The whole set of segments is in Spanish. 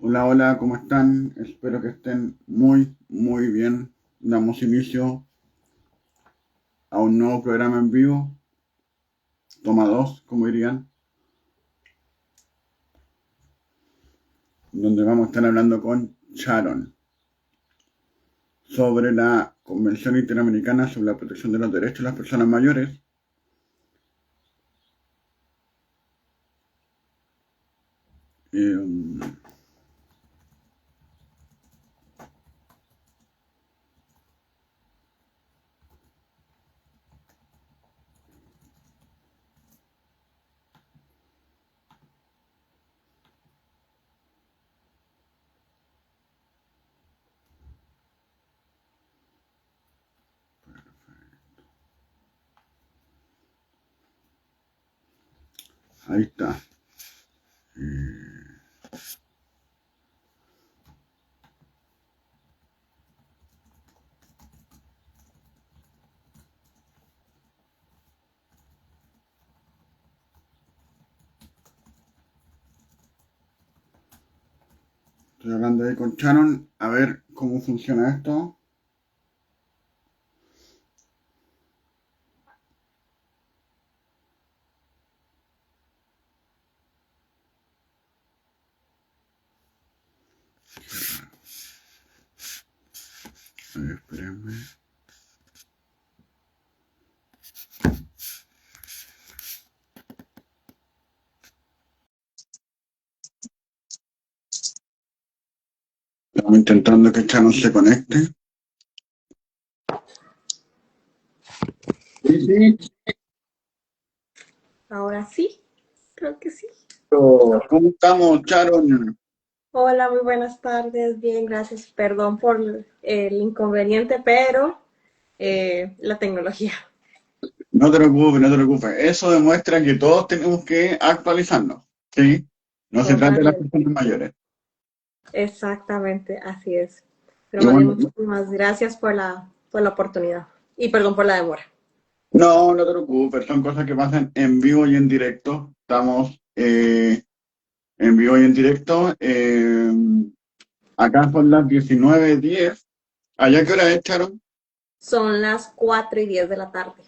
Hola, hola, ¿cómo están? Espero que estén muy bien. Damos inicio a un nuevo programa en vivo, toma dos, como dirían, donde vamos a estar hablando con Sharon sobre la Convención Interamericana sobre la Protección de los Derechos de las Personas Mayores. Eh, ahí está. Estoy hablando ahí con Sharon, a ver cómo funciona esto. A ver, espérenme. Estamos intentando que Sharon se conecte. Sí, sí. Ahora sí, creo que sí. ¿Cómo estamos, Sharon? Hola, muy buenas tardes. Bien, gracias. Perdón por el inconveniente, pero la tecnología. No te preocupes, no te preocupes. Eso demuestra que todos tenemos que actualizarnos, ¿sí? No se trata de las Totalmente. personas mayores. Exactamente, así es. Pero Y más bien, bueno, muchísimas gracias por la oportunidad. Y perdón por la demora. no te preocupes, son cosas que pasan en vivo y en directo. Estamos en vivo y en directo. Acá son las 19:10. ¿Allá qué hora es, Sharon? Son las 4:10 de la tarde.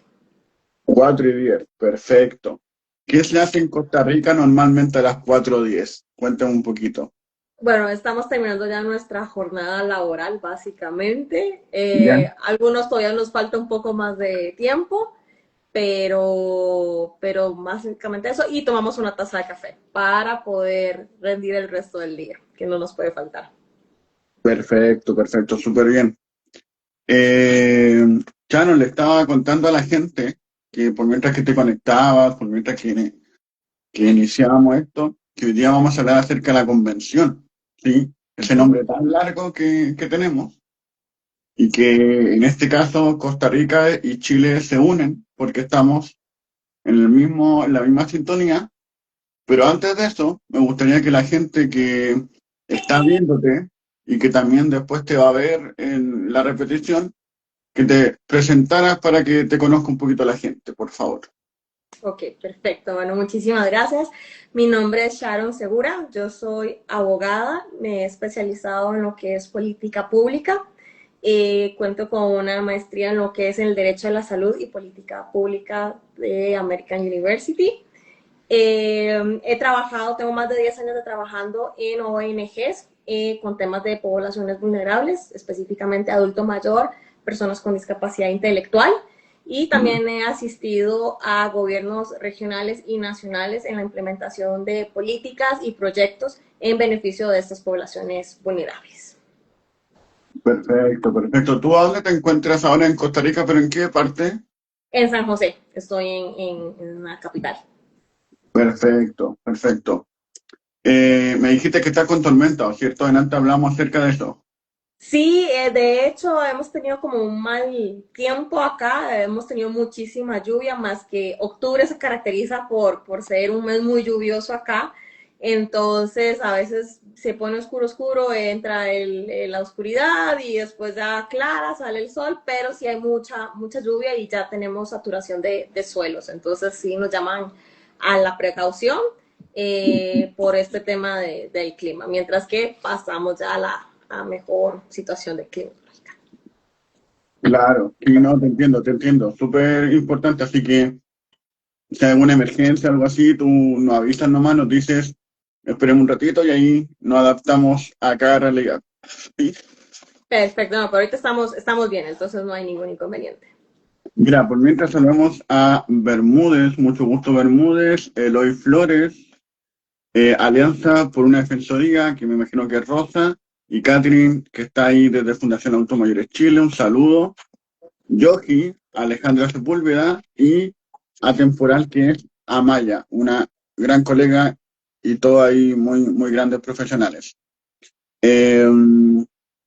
4:10. Perfecto. ¿Qué se hace en Costa Rica normalmente a las 4:10? Cuéntame un poquito. Bueno, estamos terminando ya nuestra jornada laboral, básicamente. ¿Ya? Algunos todavía nos falta un poco más de tiempo, pero básicamente eso, y tomamos una taza de café para poder rendir el resto del día, que no nos puede faltar. Perfecto, perfecto, súper bien. Eh, Chano, le estaba contando a la gente que por mientras que te conectabas, por mientras que iniciábamos esto, que hoy día vamos a hablar acerca de la convención, ¿sí? Ese nombre tan largo que tenemos y que en este caso Costa Rica y Chile se unen porque estamos en la misma sintonía, pero antes de eso me gustaría que la gente que está viéndote y que también después te va a ver en la repetición, que te presentaras para que te conozca un poquito la gente, por favor. Ok, perfecto. Bueno, muchísimas gracias. Mi nombre es Sharon Segura. Yo soy abogada. Me he especializado en lo que es política pública. Cuento con una maestría en lo que es el derecho a la salud y política pública de American University. He trabajado, tengo más de 10 años de trabajando en ONGs con temas de poblaciones vulnerables, específicamente adulto mayor, personas con discapacidad intelectual. Y también he asistido a gobiernos regionales y nacionales en la implementación de políticas y proyectos en beneficio de estas poblaciones vulnerables. Perfecto, perfecto. ¿Tú a dónde te encuentras ahora en Costa Rica, pero en qué parte? En San José, estoy en la capital. Perfecto, perfecto. Me dijiste que estás con tormenta, ¿cierto? Antes hablamos acerca de eso. Sí, de hecho hemos tenido como un mal tiempo acá, hemos tenido muchísima lluvia, más que octubre se caracteriza por ser un mes muy lluvioso acá, entonces a veces se pone oscuro oscuro, entra la oscuridad y después ya clara, sale el sol, pero sí hay mucha lluvia y ya tenemos saturación de suelos, entonces sí nos llaman a la precaución. por este tema del clima, mientras que pasamos ya a la mejor situación de clima. Claro, sí, no, te entiendo, súper importante, así que si hay alguna emergencia o algo así, tú nos avisas nomás, nos dices, esperemos un ratito y ahí nos adaptamos a cada realidad. ¿Sí? Perfecto, no, pero ahorita estamos bien, entonces no hay ningún inconveniente. Mira, por mientras saludamos a Bermúdez, mucho gusto Bermúdez, Eloy Flores, Alianza por una Defensoría, que me imagino que es Rosa, y Catherine, que está ahí desde Fundación Automayores Chile, un saludo. Yogi, Alejandra Sepúlveda y Atemporal, que es Amaya, una gran colega y todo ahí muy, muy grandes profesionales. Eh,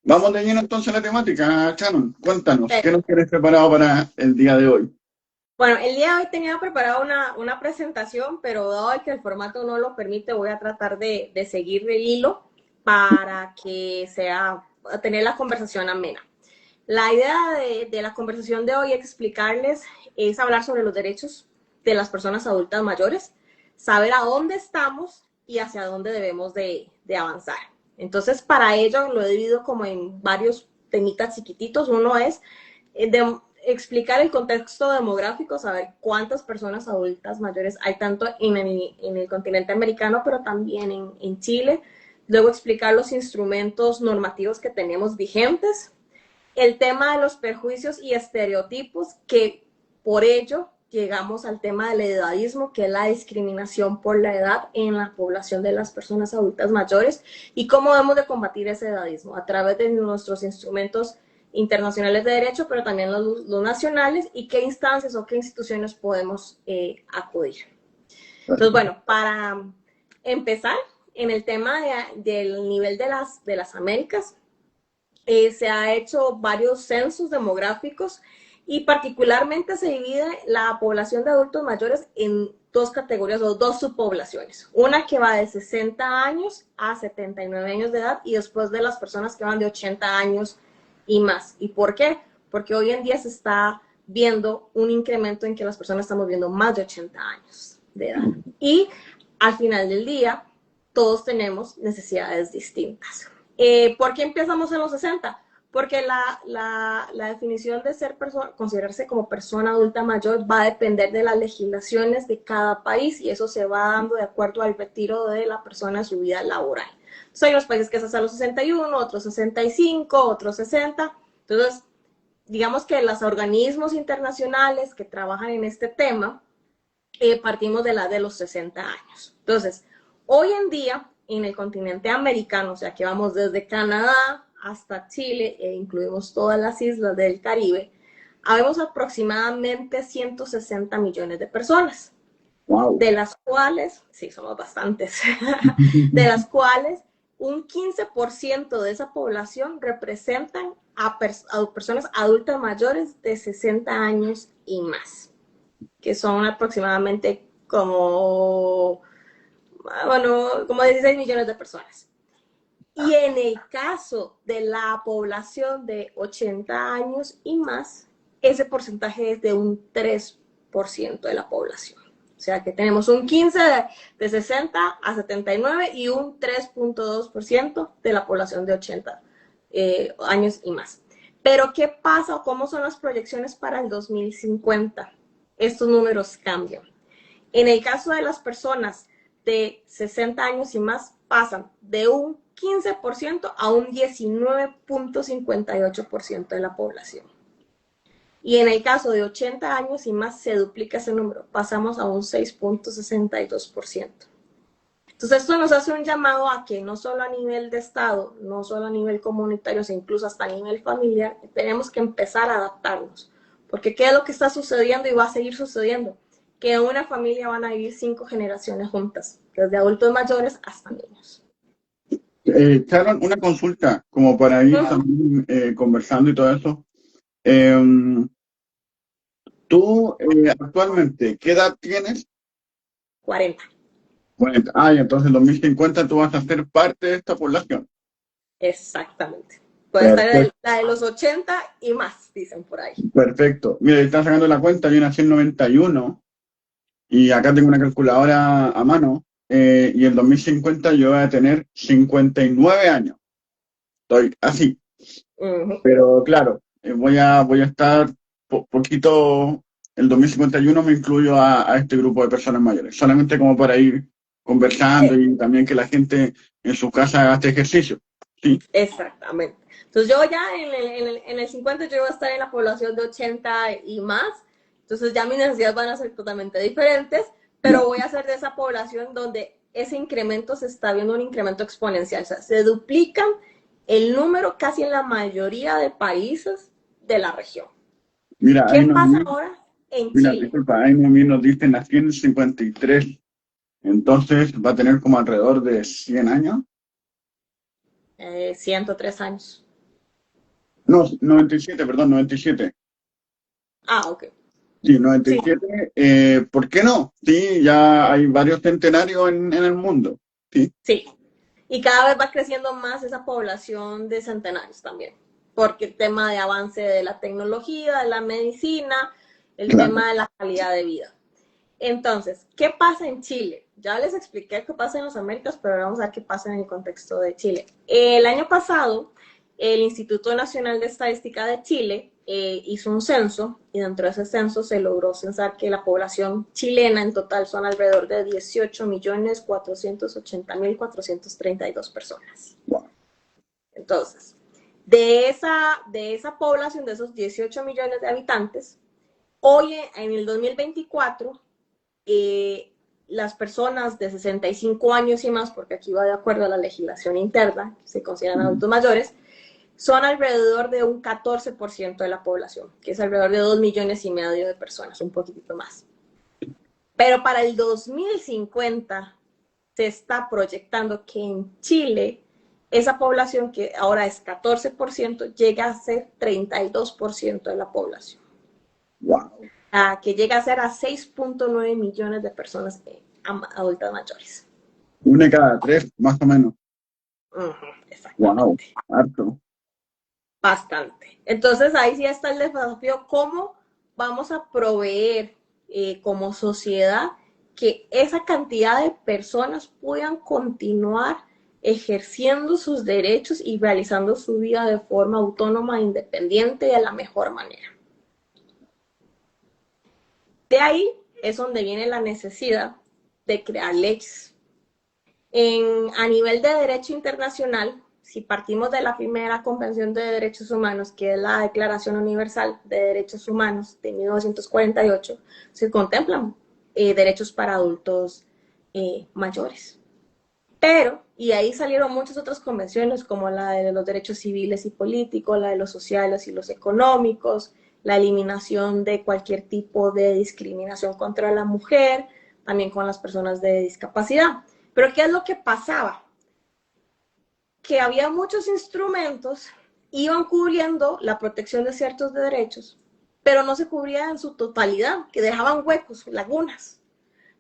Vamos de lleno entonces a la temática, Shannon. Cuéntanos, ¿qué nos tienes preparado para el día de hoy? Bueno, el día de hoy tenía preparado una presentación, pero dado que el formato no lo permite, voy a tratar de seguir el hilo para que sea, tener la conversación amena. La idea de la conversación de hoy es hablar sobre los derechos de las personas adultas mayores, saber a dónde estamos y hacia dónde debemos de avanzar. Entonces, para ello lo he dividido como en varios temitas chiquititos. Uno es explicar el contexto demográfico, saber cuántas personas adultas mayores hay tanto en el continente americano, pero también en Chile. Luego explicar los instrumentos normativos que tenemos vigentes, el tema de los perjuicios y estereotipos, que por ello llegamos al tema del edadismo, que es la discriminación por la edad en la población de las personas adultas mayores, y cómo debemos de combatir ese edadismo a través de nuestros instrumentos internacionales de derecho, pero también los nacionales, y qué instancias o qué instituciones podemos acudir. Entonces, bueno, para empezar, en el tema del nivel de las Américas, se ha hecho varios censos demográficos y particularmente se divide la población de adultos mayores en dos categorías o dos subpoblaciones. Una que va de 60 años a 79 años de edad y después de las personas que van de 80 años y más. ¿Y por qué? Porque hoy en día se está viendo un incremento en que las personas estamos viendo más de 80 años de edad. Y al final del día, todos tenemos necesidades distintas. ¿Por qué empezamos en los 60? Porque la definición de ser persona, considerarse como persona adulta mayor va a depender de las legislaciones de cada país y eso se va dando de acuerdo al retiro de la persona en su vida laboral. Entonces, hay unos países que es hasta los 61, otros 65, otros 60. Entonces, digamos que los organismos internacionales que trabajan en este tema partimos de la de los 60 años. Entonces, hoy en día, en el continente americano, o sea que vamos desde Canadá hasta Chile e incluimos todas las islas del Caribe, habemos aproximadamente 160 millones de personas, Wow. de las cuales, sí, somos bastantes, de las cuales un 15% de esa población representan a personas adultas mayores de 60 años y más, que son aproximadamente como 16 millones de personas. Y en el caso de la población de 80 años y más, ese porcentaje es de un 3% de la población. O sea que tenemos un 15 de 60 a 79 y un 3.2% de la población de 80 años y más. Pero ¿qué pasa o cómo son las proyecciones para el 2050? Estos números cambian. En el caso de las personas de 60 años y más, pasan de un 15% a un 19.58% de la población. Y en el caso de 80 años y más, se duplica ese número, pasamos a un 6.62%. Entonces, esto nos hace un llamado a que no solo a nivel de Estado, no solo a nivel comunitario, sino incluso hasta a nivel familiar, tenemos que empezar a adaptarnos. Porque ¿qué es lo que está sucediendo y va a seguir sucediendo? Que en una familia van a vivir 5 generaciones juntas, desde adultos mayores hasta niños. Sharon, una consulta, como para ir también conversando y todo eso. Tú actualmente, ¿qué edad tienes? 40. Bueno, y entonces en 2050 tú vas a ser parte de esta población. Exactamente. Puede Perfecto. estar la de los 80 y más, dicen por ahí. Perfecto. Mira, están sacando la cuenta, yo nací en 91 y acá tengo una calculadora a mano. y en 2050 yo voy a tener 59 años. Estoy así. Ujú. Pero claro, voy a estar poquito, el 2051 me incluyo a este grupo de personas mayores, solamente como para ir conversando y también que la gente en su casa haga este ejercicio. Sí, Exactamente. Entonces yo ya en el 50 yo voy a estar en la población de 80 y más, entonces ya mis necesidades van a ser totalmente diferentes, ya. pero voy a ser de esa población donde ese incremento se está viendo un incremento exponencial, o sea, se duplican el número casi en la mayoría de países de la región. Mira, ¿Qué pasa ahora en mira, Chile? disculpa, ahí Noemí nos dice nació en el 53, entonces va a tener como alrededor de 100 años. 103 años. No, 97, perdón, 97. Ah, ok. Sí, noventa y Sí, siete. ¿Por qué no? Sí, ya hay varios centenarios en el mundo. Sí, sí. Y cada vez va creciendo más esa población de centenarios también, porque el tema de avance de la tecnología, de la medicina, el claro. tema de la calidad de vida. Entonces, ¿qué pasa en Chile? Ya les expliqué qué pasa en las Américas, pero ahora vamos a ver qué pasa en el contexto de Chile. El año pasado, el Instituto Nacional de Estadística de Chile hizo un censo y dentro de ese censo se logró censar que la población chilena en total son alrededor de 18.480.432 personas. Wow. Entonces, de esa población, de esos 18 millones de habitantes, hoy en el 2024 las personas de 65 años y más, porque aquí va de acuerdo a la legislación interna, se consideran Mm, adultos mayores, son alrededor de un 14% de la población, que es alrededor de 2,5 millones de personas, un poquitito más. Pero para el 2050 se está proyectando que en Chile esa población que ahora es 14% llega a ser 32% de la población, wow. que llega a ser a 6,9 millones de personas adultas mayores. Una de cada tres, más o menos. Wow, Exactamente, harto. bastante. Entonces ahí sí está el desafío, cómo vamos a proveer como sociedad que esa cantidad de personas puedan continuar ejerciendo sus derechos y realizando su vida de forma autónoma, independiente y de la mejor manera. De ahí es donde viene la necesidad de crear leyes. A nivel de derecho internacional, si partimos de la primera Convención de Derechos Humanos, que es la Declaración Universal de Derechos Humanos de 1948, se contemplan derechos para adultos mayores. Pero, y ahí salieron muchas otras convenciones, como la de los derechos civiles y políticos, la de los sociales y los económicos, la eliminación de cualquier tipo de discriminación contra la mujer, también con las personas de discapacidad. Pero ¿qué es lo que pasaba? Que había muchos instrumentos, iban cubriendo la protección de ciertos derechos, pero no se cubría en su totalidad, que dejaban huecos, lagunas.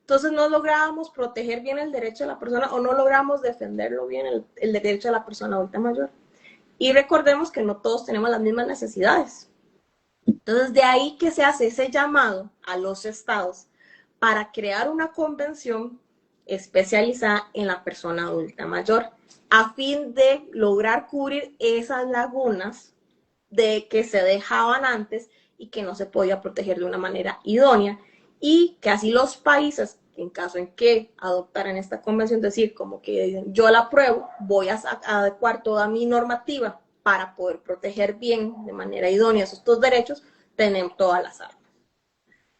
Entonces no lográbamos proteger bien el derecho de la persona o no logramos defenderlo bien el derecho de la persona adulta mayor. Y recordemos que no todos tenemos las mismas necesidades. Entonces de ahí que se hace ese llamado a los estados para crear una convención especializada en la persona adulta mayor, a fin de lograr cubrir esas lagunas de que se dejaban antes y que no se podía proteger de una manera idónea, y que así los países, en caso en que adoptaran esta convención, decir como que yo la apruebo, voy a adecuar toda mi normativa para poder proteger bien de manera idónea estos derechos, tenemos todas las armas.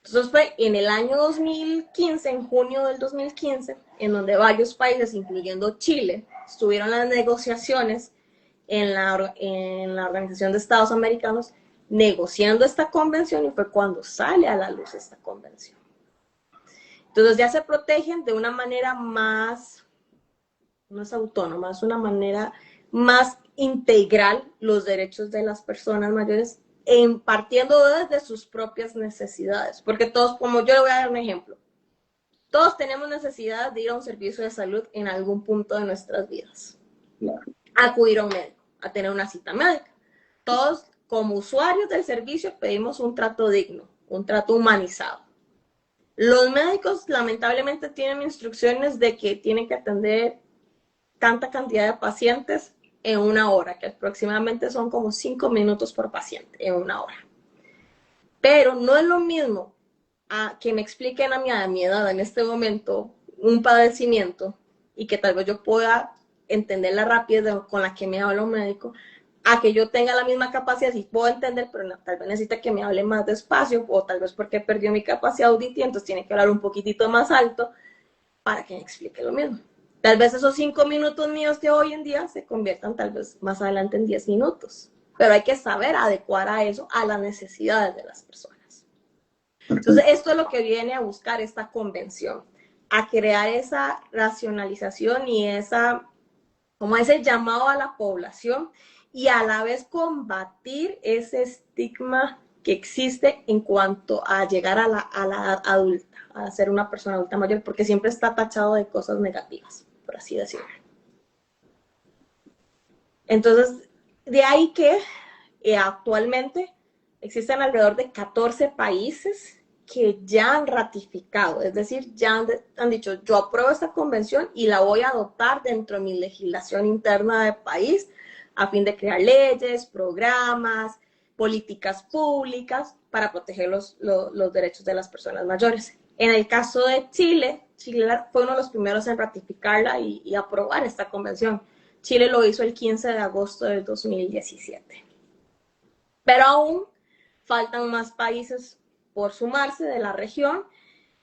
Entonces fue en el año 2015, en junio del 2015, en donde varios países, incluyendo Chile, estuvieron las negociaciones en la Organización de Estados Americanos negociando esta convención, y fue cuando sale a la luz esta convención. Entonces ya se protegen de una manera más, no es autónoma, es una manera más integral los derechos de las personas mayores, partiendo desde sus propias necesidades. Porque todos, como yo le voy a dar un ejemplo, todos tenemos necesidad de ir a un servicio de salud en algún punto de nuestras vidas, Claro. a acudir a un médico, a tener una cita médica. Todos, como usuarios del servicio, pedimos un trato digno, un trato humanizado. Los médicos lamentablemente tienen instrucciones de que tienen que atender tanta cantidad de pacientes en una hora, que aproximadamente son como 5 minutos por paciente en una hora. Pero no es lo mismo que me expliquen a mi edad en este momento un padecimiento y que tal vez yo pueda entender la rapidez con la que me habla un médico, a que yo tenga la misma capacidad, sí puedo entender, pero tal vez necesita que me hable más despacio, o tal vez porque perdió mi capacidad auditiva, entonces tiene que hablar un poquitito más alto para que me explique lo mismo. Tal vez esos 5 minutos míos de hoy en día se conviertan tal vez más adelante en 10 minutos, pero hay que saber adecuar a eso a las necesidades de las personas. Entonces, Perfecto. esto es lo que viene a buscar esta convención, a crear esa racionalización y como ese llamado a la población y a la vez combatir ese estigma que existe en cuanto a llegar a la edad adulta, a ser una persona adulta mayor, porque siempre está tachado de cosas negativas, por así decirlo. Entonces, de ahí que actualmente existen alrededor de 14 países que ya han ratificado, es decir, ya han dicho, yo apruebo esta convención y la voy a adoptar dentro de mi legislación interna del país a fin de crear leyes, programas, políticas públicas para proteger los derechos de las personas mayores. En el caso de Chile, Chile fue uno de los primeros en ratificarla y aprobar esta convención. Chile lo hizo el 15 de agosto del 2017. Pero aún faltan más países por sumarse de la región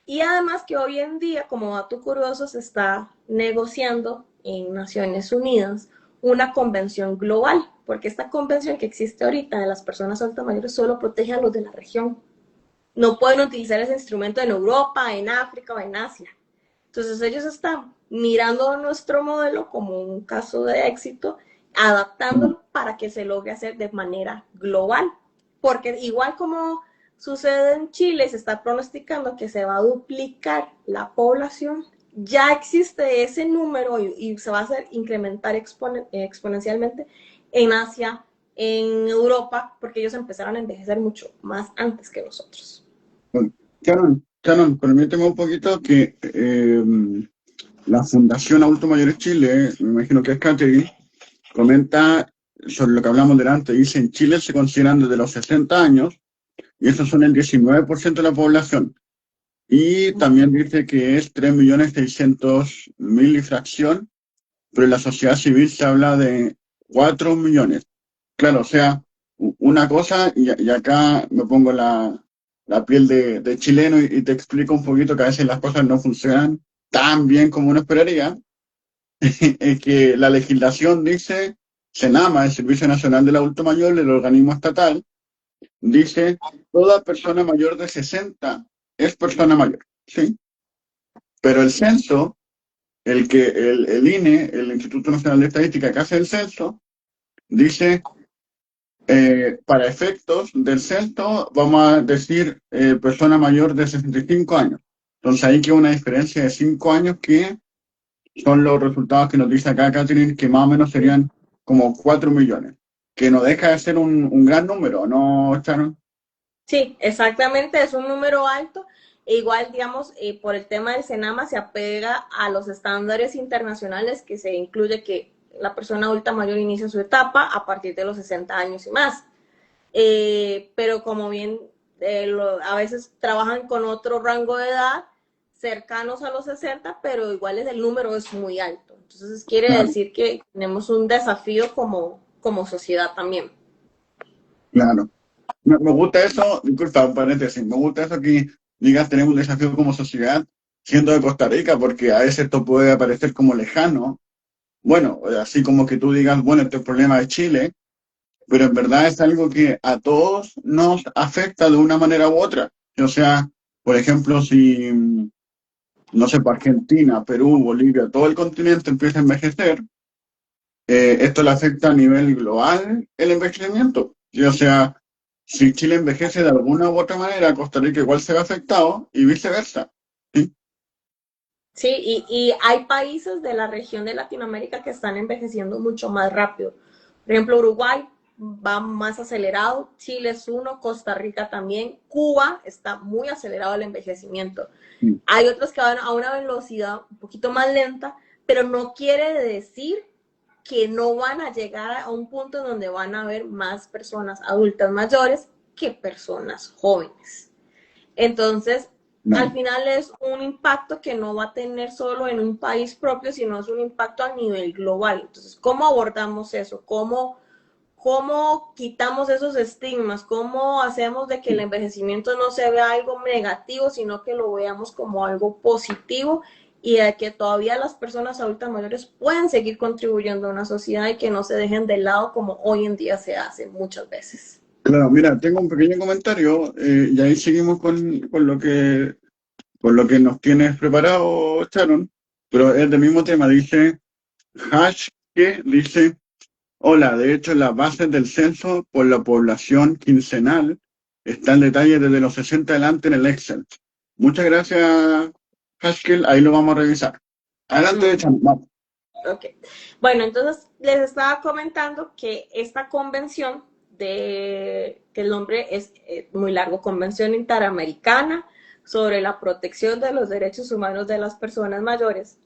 y además que hoy en día, como dato curioso, se está negociando en Naciones Unidas una convención global, porque esta convención que existe ahorita de las personas adultas mayores solo protege a los de la región. No pueden utilizar ese instrumento en Europa, en África o en Asia. Entonces ellos están mirando nuestro modelo como un caso de éxito, adaptándolo para que se logre hacer de manera global. Porque igual como sucede en Chile, se está pronosticando que se va a duplicar la población, ya existe ese número y se va a hacer incrementar exponencialmente en Asia, en Europa, porque ellos empezaron a envejecer mucho más antes que nosotros. Bueno, Shannon, permíteme un poquito que la Fundación Adultos Mayores Chile, me imagino que es Catherine, comenta sobre lo que hablamos delante. Dice, en Chile se consideran desde los 60 años y esos son el 19% de la población. Y también dice que es 3.600.000 y fracción, pero en la sociedad civil se habla de 4 millones. Claro, o sea, una cosa, y acá me pongo la piel de chileno y te explico un poquito que a veces las cosas no funcionan tan bien como uno esperaría, es que la legislación dice, SENAMA, el Servicio Nacional del Adulto Mayor, el organismo estatal, dice, toda persona mayor de 60 es persona mayor, ¿sí? Pero el censo, el INE, el Instituto Nacional de Estadística que hace el censo, dice, para efectos del censo, vamos a decir persona mayor de 65 años. Entonces ahí queda una diferencia de 5 años que son los resultados que nos dice acá Catherine, que más o menos serían como 4 millones, que no deja de ser un gran número, ¿no, Sharon? Sí, exactamente, es un número alto. E igual, digamos, por el tema del Senama se apega a los estándares internacionales que se incluye que la persona adulta mayor inicia su etapa a partir de los 60 años y más. Pero como bien a veces trabajan con otro rango de edad cercanos a los 60, pero igual el número es muy alto. Entonces quiere Claro, decir que tenemos un desafío como sociedad también. claro. Me gusta eso, disculpa, un paréntesis, me gusta eso que digas tenemos un desafío como sociedad, siendo de Costa Rica, porque a veces esto puede parecer como lejano. Bueno, así como que tú digas, bueno, este es el problema de Chile, pero en verdad es algo que a todos nos afecta de una manera u otra. O sea, por ejemplo, si, no sé, para Argentina, Perú, Bolivia, todo el continente empieza a envejecer, esto le afecta a nivel global el envejecimiento. Y, o sea, si Chile envejece de alguna u otra manera, Costa Rica igual se ve afectado y viceversa. ¿Sí? Sí, y hay países de la región de Latinoamérica que están envejeciendo mucho más rápido. Por ejemplo, Uruguay. va más acelerado, Chile es uno, Costa Rica también, Cuba está muy acelerado el envejecimiento. Mm. Hay otros que van a una velocidad un poquito más lenta, pero no quiere decir que no van a llegar a un punto donde van a haber más personas adultas mayores que personas jóvenes. Entonces, al Claro. final es un impacto que no va a tener solo en un país propio, sino es un impacto a nivel global. Entonces, ¿cómo abordamos eso? ¿Cómo quitamos esos estigmas? ¿Cómo hacemos de que el envejecimiento no se vea algo negativo, sino que lo veamos como algo positivo y de que todavía las personas adultas mayores puedan seguir contribuyendo a una sociedad y que no se dejen de lado como hoy en día se hace muchas veces? Claro, mira, tengo un pequeño comentario y ahí seguimos con lo que nos tienes preparado, Sharon, pero es del mismo tema. Dice, hash que dice, hola, de hecho, las bases del censo por la población quincenal está en detalle desde los 60 adelante en el Excel. Muchas gracias, Haskell, ahí lo vamos a revisar. Adelante, Sharon. Vamos. Ok. Bueno, entonces les estaba comentando que esta convención que el nombre es muy largo, Convención Interamericana sobre la protección de los derechos humanos de las personas mayores,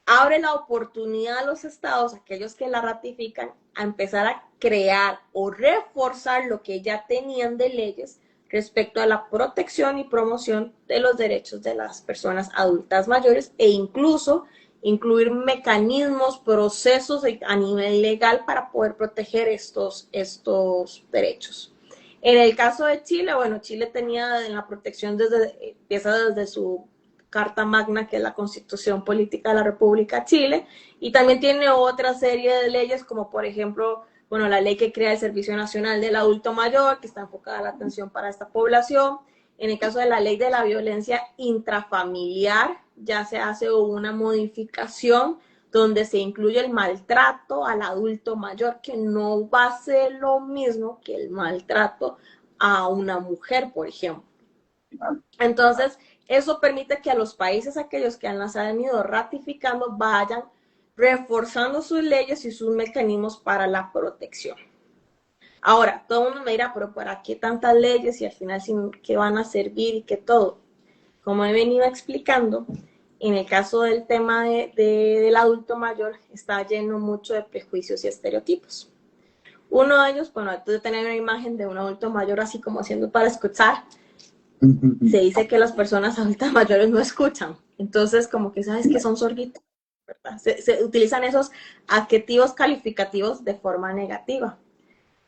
abre la oportunidad a los estados, aquellos que la ratifican, a empezar a crear o reforzar lo que ya tenían de leyes respecto a la protección y promoción de los derechos de las personas adultas mayores e incluso incluir mecanismos, procesos a nivel legal para poder proteger estos derechos. En el caso de Chile, bueno, Chile tenía en la protección empieza desde su Carta Magna, que es la Constitución Política de la República de Chile, y también tiene otra serie de leyes, como por ejemplo, bueno, la ley que crea el Servicio Nacional del Adulto Mayor, que está enfocada a la atención para esta población. En el caso de la ley de la violencia intrafamiliar, ya se hace una modificación donde se incluye el maltrato al adulto mayor, que no va a ser lo mismo que el maltrato a una mujer, por ejemplo. Entonces, eso permite que a los países aquellos que las han ido ratificando vayan reforzando sus leyes y sus mecanismos para la protección. Ahora, todo el mundo me dirá, pero ¿para qué tantas leyes y al final qué van a servir y qué todo? Como he venido explicando, en el caso del tema del adulto mayor está lleno mucho de prejuicios y estereotipos. Uno de ellos, bueno, tú de tener una imagen de un adulto mayor así como haciendo para escuchar, se dice que las personas adultas mayores no escuchan. Entonces, como que sabes que son sorditos, ¿verdad? Se utilizan esos adjetivos calificativos de forma negativa.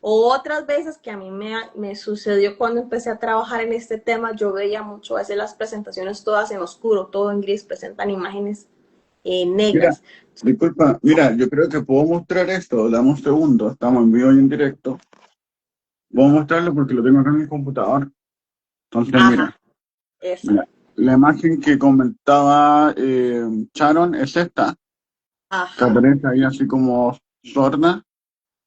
O otras veces que a mí me sucedió cuando empecé a trabajar en este tema, yo veía mucho a veces las presentaciones todas en oscuro, todo en gris, presentan imágenes Mira, negras. disculpa, mira, yo creo que puedo mostrar esto, dame un segundo, estamos en vivo y en directo. Voy a mostrarlo porque lo tengo acá en mi computador. Entonces, mira, Ajá, esa. la imagen que comentaba Sharon es esta, que Ajá, aparece ahí así como sorda,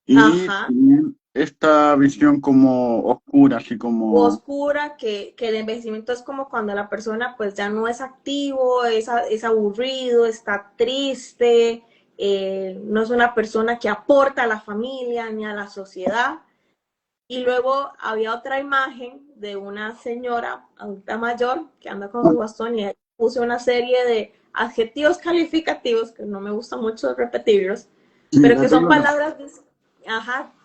y ajá. también esta visión como oscura, así como, Oscura, que el envejecimiento es como cuando la persona pues ya no es activo, es aburrido, está triste, no es una persona que aporta a la familia ni a la sociedad. Y luego había otra imagen de una señora adulta mayor que anda con ah, su bastón y puse una serie de adjetivos calificativos que no me gusta mucho repetirlos, sí, pero no hay que son problema. palabras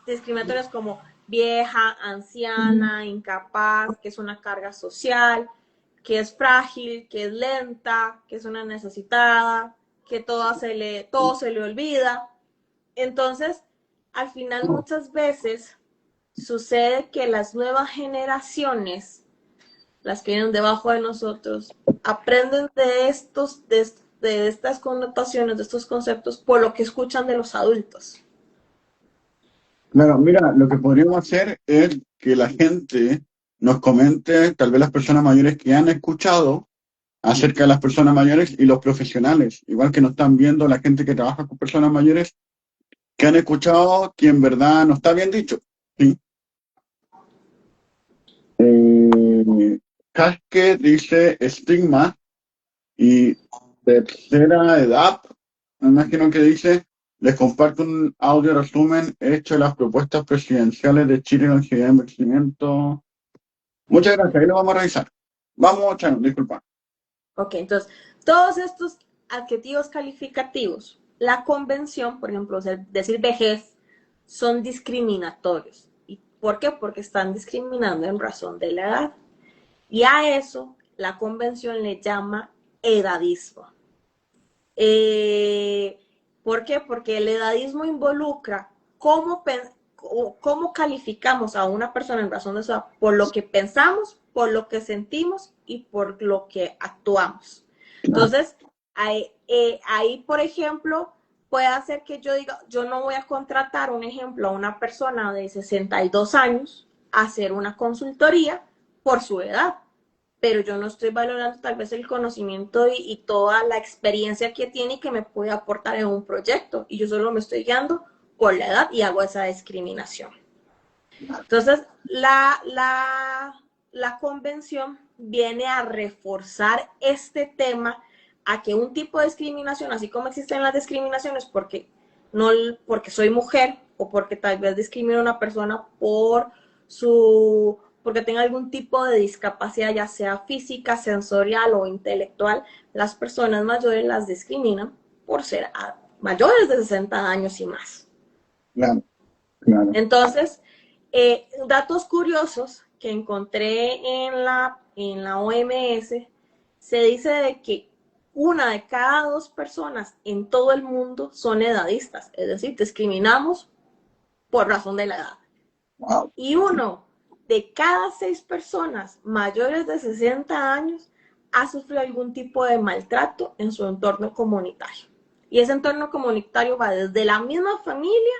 discriminatorias como vieja, anciana, incapaz, que es una carga social, que es frágil, que es lenta, que es una necesitada, que todo se le olvida. Entonces, al final muchas veces sucede que las nuevas generaciones, las que vienen debajo de nosotros, aprenden de estas connotaciones, de estos conceptos, por lo que escuchan de los adultos. Claro, mira, lo que podríamos hacer es que la gente nos comente, tal vez las personas mayores que han escuchado acerca de las personas mayores y los profesionales, igual que nos están viendo la gente que trabaja con personas mayores, que han escuchado que en verdad no está bien dicho. ¿Sí? Casque dice estigma y tercera edad, me imagino que dice Les comparto un audio resumen hecho de las propuestas presidenciales de Chile en la actividad de investimento. Muchas gracias, ahí lo vamos a revisar. Vamos, Chano, disculpa. Ok, entonces, todos estos adjetivos calificativos, la convención, por ejemplo, decir vejez, son discriminatorios. ¿Y por qué? Porque están discriminando en razón de la edad. Y a eso la convención le llama edadismo. Eh, ¿Por qué? Porque el edadismo involucra cómo calificamos a una persona en razón de su edad por lo que pensamos, por lo que sentimos y por lo que actuamos. Entonces, ahí, por ejemplo, puede hacer que yo diga, yo no voy a contratar, un ejemplo, a una persona de 62 años a hacer una consultoría por su edad, pero yo no estoy valorando tal vez el conocimiento y toda la experiencia que tiene y que me puede aportar en un proyecto. Y yo solo me estoy guiando por la edad y hago esa discriminación. Entonces, la convención viene a reforzar este tema a que un tipo de discriminación, así como existen las discriminaciones no, porque soy mujer o porque tal vez discrimino a una persona porque tenga algún tipo de discapacidad, ya sea física, sensorial o intelectual, las personas mayores las discriminan por ser mayores de 60 años y más. Claro, claro. Entonces, datos curiosos que encontré en la OMS, se dice de que una de cada dos personas en todo el mundo son edadistas, es decir, discriminamos por razón de la edad. Wow. Y uno de cada 6 personas mayores de 60 años ha sufrido algún tipo de maltrato en su entorno comunitario. Y ese entorno comunitario va desde la misma familia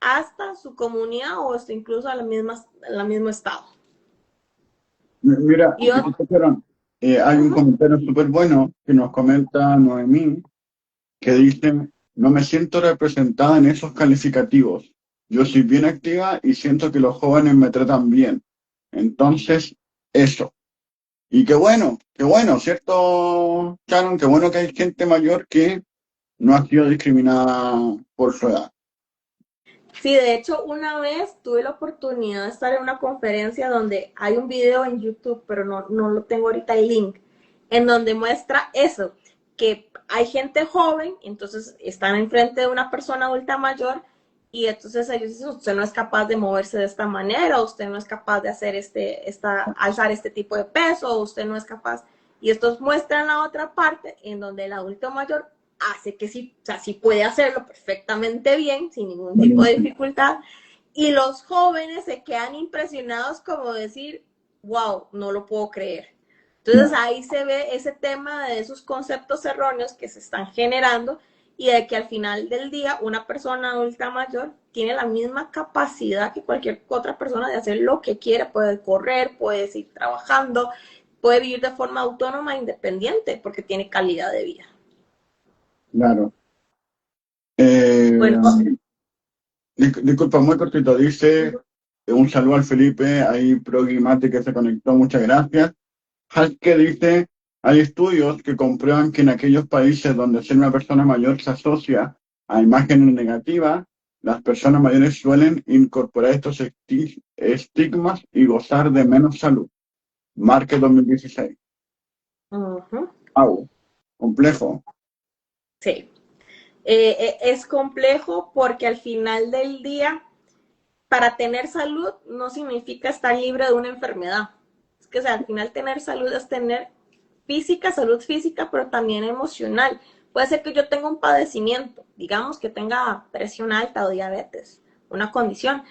hasta su comunidad o hasta incluso al mismo estado. Mira, Y yo, hay un comentario súper bueno que nos comenta Noemí, que dice, no me siento representada en esos calificativos. Yo soy bien activa y siento que los jóvenes me tratan bien. Entonces, eso. Y qué bueno, ¿cierto, Sharon? Qué bueno que hay gente mayor que no ha sido discriminada por su edad. sí, de hecho, una vez tuve la oportunidad de estar en una conferencia donde hay un video en YouTube, pero no lo tengo ahorita el link, en donde muestra eso, que hay gente joven, entonces están enfrente de una persona adulta mayor y entonces ellos dicen, usted no es capaz de moverse de esta manera, usted no es capaz de hacer alzar este tipo de peso, usted no es capaz. Y estos muestran la otra parte en donde el adulto mayor hace que sí, o sea, sí puede hacerlo perfectamente bien, sin ningún tipo de dificultad, y los jóvenes se quedan impresionados como decir, wow, no lo puedo creer. Entonces ahí se ve ese tema de esos conceptos erróneos que se están generando y de que al final del día una persona adulta mayor tiene la misma capacidad que cualquier otra persona de hacer lo que quiere, puede correr, puede seguir trabajando, puede vivir de forma autónoma e independiente porque tiene calidad de vida. Claro. Eh, Bueno, disculpa, muy cortito. Dice un saludo al Felipe, ahí Progimate que se conectó, muchas gracias. Haske dice, hay estudios que comprueban que en aquellos países donde ser una persona mayor se asocia a imágenes negativas, las personas mayores suelen incorporar estos estigmas y gozar de menos salud. Marque 2016. uh-huh, Wow, complejo. sí. Es complejo porque al final del día, para tener salud no significa estar libre de una enfermedad. Es que, o sea, al final tener salud es tener salud física, pero también emocional. Puede ser que yo tenga un padecimiento, digamos que tenga presión alta o diabetes, una condición,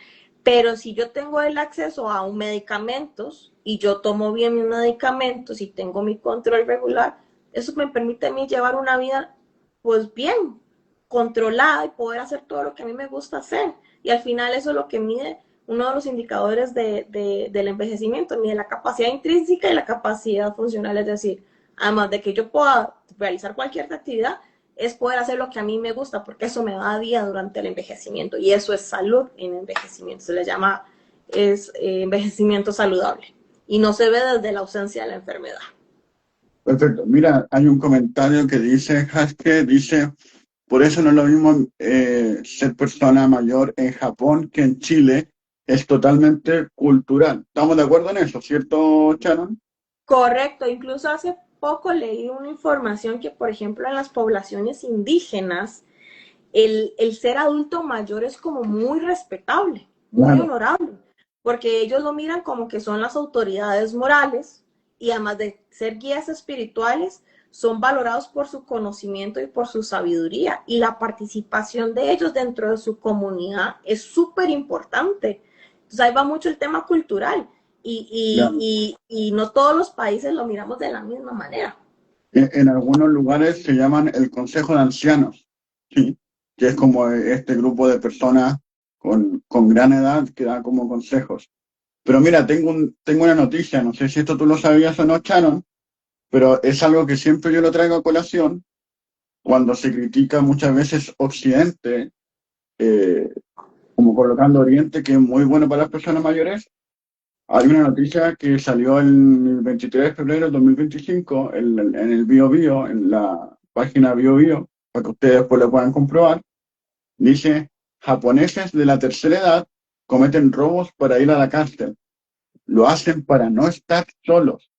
pero si yo tengo el acceso a un medicamentos y yo tomo bien mis medicamentos y tengo mi control regular, eso me permite a mí llevar una vida pues bien controlada y poder hacer todo lo que a mí me gusta hacer. Y al final eso es lo que mide uno de los indicadores del envejecimiento, mide la capacidad intrínseca y la capacidad funcional, es decir, además de que yo pueda realizar cualquier actividad, es poder hacer lo que a mí me gusta, porque eso me da vida durante el envejecimiento, y eso es salud en envejecimiento, se le llama envejecimiento saludable, y no se ve desde la ausencia de la enfermedad. Perfecto. Mira, hay un comentario que dice, Haske dice, Por eso no es lo mismo ser persona mayor en Japón que en Chile. Es totalmente cultural. ¿Estamos de acuerdo en eso, cierto, Sharon? Correcto, incluso hace poco leí una información que, por ejemplo, en las poblaciones indígenas, el ser adulto mayor es como muy respetable, muy Claro. honorable, porque ellos lo miran como que son las autoridades morales y además de ser guías espirituales, son valorados por su conocimiento y por su sabiduría. Y la participación de ellos dentro de su comunidad es súper importante. Entonces ahí va mucho el tema cultural Claro. y no todos los países lo miramos de la misma manera. En algunos lugares se llaman el Consejo de Ancianos, ¿sí? Que es como este grupo de personas con gran edad que da como consejos. Pero mira, tengo una noticia, no sé si esto tú lo sabías o no, Sharon, pero es algo que siempre yo lo traigo a colación cuando se critica muchas veces Occidente, eh, como colocando Oriente, que es muy bueno para las personas mayores. Hay una noticia que salió el 23 de febrero de 2025 en el Bio Bio, en la página Bio Bio, para que ustedes después lo puedan comprobar. Dice, japoneses de la tercera edad cometen robos para ir a la cárcel. Lo hacen para no estar solos.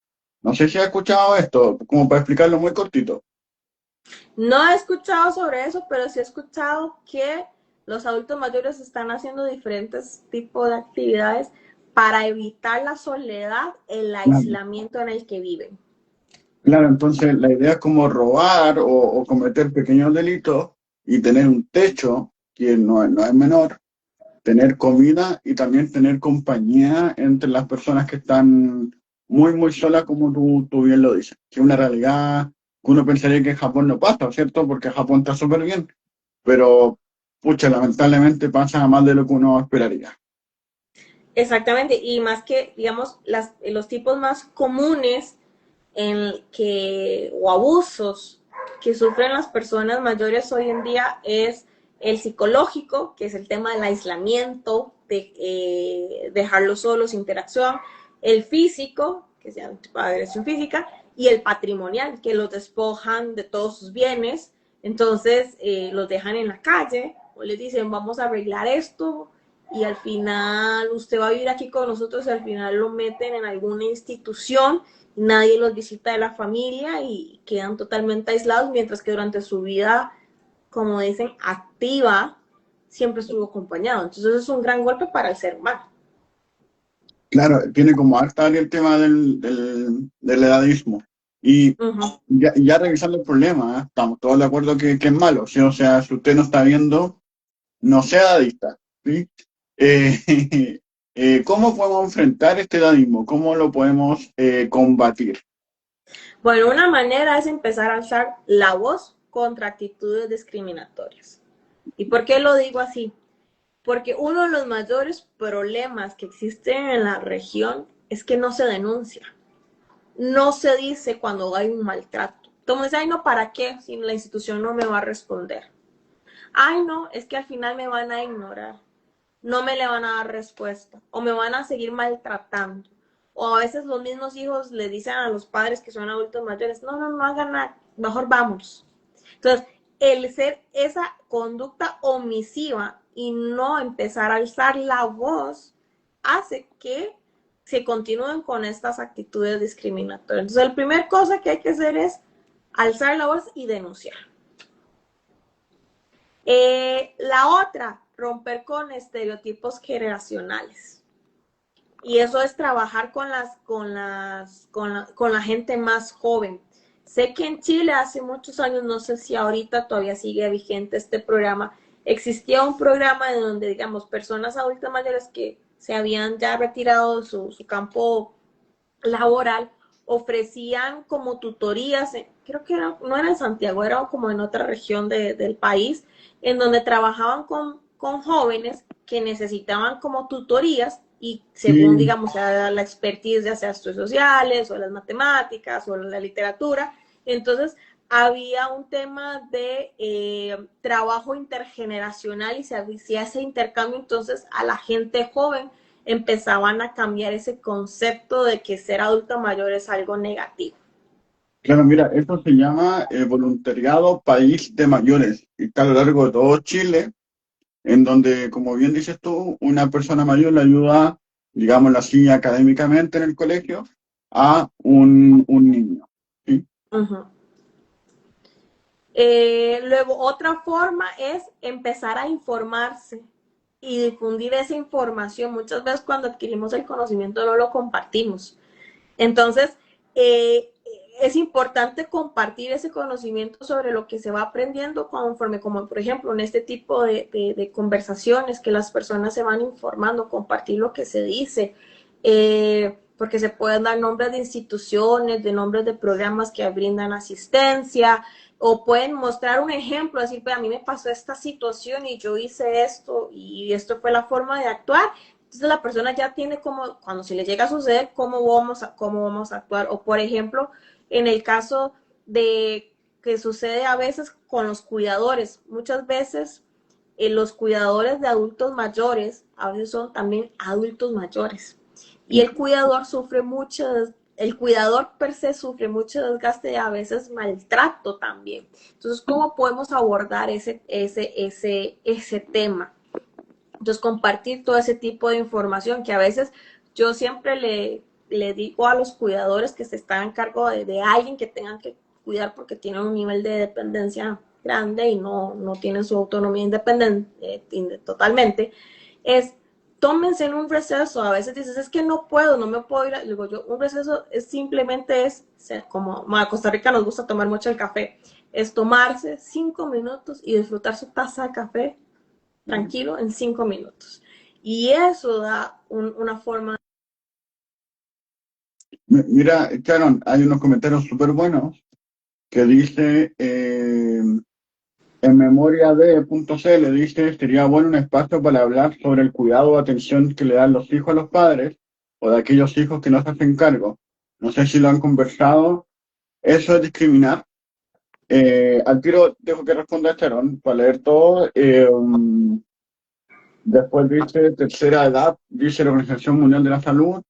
No sé si has escuchado esto, como para explicarlo muy cortito. No he escuchado sobre eso, pero sí he escuchado que los adultos mayores están haciendo diferentes tipos de actividades para evitar la soledad, el Claro. aislamiento en el que viven. Claro, entonces la idea es como robar o cometer pequeños delitos y tener un techo, que no es menor, tener comida y también tener compañía entre las personas que están muy solas, como tú bien lo dices. Que es una realidad que uno pensaría que en Japón no pasa, ¿cierto? Porque Japón está súper bien, pero pucha, lamentablemente pasa más de lo que uno esperaría. Exactamente, y más que, digamos, los tipos más comunes o abusos que sufren las personas mayores hoy en día es el psicológico, que es el tema del aislamiento, de dejarlos solos, interacción, el físico, que sea un tipo de agresión física, y el patrimonial, que los despojan de todos sus bienes, entonces los dejan en la calle o les dicen vamos a arreglar esto y al final usted va a vivir aquí con nosotros y al final lo meten en alguna institución, nadie los visita de la familia y quedan totalmente aislados, mientras que durante su vida, como dicen, activa, siempre estuvo acompañado. Entonces es un gran golpe para el ser humano. Claro, tiene como harta área el tema del edadismo. Y Uh -huh. ya revisando el problema, ¿eh? Estamos todos de acuerdo que es malo, ¿sí? O sea, si usted no está viendo, no sea edadista, ¿sí? Eh, ¿Cómo podemos enfrentar este edadismo? ¿Cómo lo podemos combatir? Bueno, una manera es empezar a alzar la voz contra actitudes discriminatorias. ¿Y por qué lo digo así? Porque uno de los mayores problemas que existen en la región es que no se denuncia. No se dice cuando hay un maltrato. Entonces, ay, no, ¿para qué? Si la institución no me va a responder. Ay, no, es que al final me van a ignorar. No me le van a dar respuesta. O me van a seguir maltratando. O a veces los mismos hijos le dicen a los padres que son adultos mayores, no hagan nada, mejor vamos. Entonces, el ser esa conducta omisiva y no empezar a alzar la voz hace que se continúen con estas actitudes discriminatorias. Entonces, la primera cosa que hay que hacer es alzar la voz y denunciar. La otra, romper con estereotipos generacionales. Y eso es trabajar con la gente más joven. Sé que en Chile hace muchos años, no sé si ahorita todavía sigue vigente este programa, existía un programa de donde, digamos, personas adultas mayores que se habían ya retirado de su campo laboral ofrecían como tutorías, creo que no era en Santiago, era como en otra región del país, en donde trabajaban con jóvenes que necesitaban como tutorías y según, Sí, digamos, la expertise, ya sea estudios sociales o las matemáticas o la literatura, entonces había un tema de trabajo intergeneracional y se hacía ese intercambio entonces a la gente joven empezaban a cambiar ese concepto de que ser adulto mayor es algo negativo. Claro, mira, esto se llama voluntariado país de mayores y está a lo largo de todo Chile, en donde, como bien dices tú, una persona mayor le ayuda, digámoslo así, académicamente en el colegio a un niño. ¿Sí? Ujú. Luego, otra forma es empezar a informarse y difundir esa información. Muchas veces cuando adquirimos el conocimiento no lo compartimos. Entonces, eh, es importante compartir ese conocimiento sobre lo que se va aprendiendo conforme, como por ejemplo en este tipo de conversaciones que las personas se van informando, compartir lo que se dice, porque se pueden dar nombres de instituciones, de nombres de programas que brindan asistencia, o pueden mostrar un ejemplo, decir, a mí me pasó esta situación y yo hice esto y esto fue la forma de actuar. Entonces la persona ya tiene como, cuando se le llega a suceder, cómo vamos a actuar. O por ejemplo, en el caso de que sucede a veces con los cuidadores, muchas veces los cuidadores de adultos mayores a veces son también adultos mayores. Y el cuidador sufre mucho, el cuidador per se sufre mucho desgaste y a veces maltrato también. Entonces, ¿cómo podemos abordar ese tema? Entonces, compartir todo ese tipo de información que a veces yo siempre le digo a los cuidadores que se están a cargo de alguien que tengan que cuidar porque tienen un nivel de dependencia grande y no tienen su autonomía independiente totalmente, es tómense en un receso. A veces dices, es que no puedo, no me puedo ir. Digo yo, un receso es simplemente como a Costa Rica nos gusta tomar mucho el café, es tomarse 5 minutos y disfrutar su taza de café tranquilo en 5 minutos. Y eso da una forma. Mira, Sharon, hay unos comentarios súper buenos que dice, en memoria de .cl, dice, sería bueno un espacio para hablar sobre el cuidado o atención que le dan los hijos a los padres o de aquellos hijos que no se hacen cargo. No sé si lo han conversado. Eso es discriminar. Al tiro dejo que responda Sharon para leer todo. Después dice, tercera edad, dice la Organización Mundial de la Salud,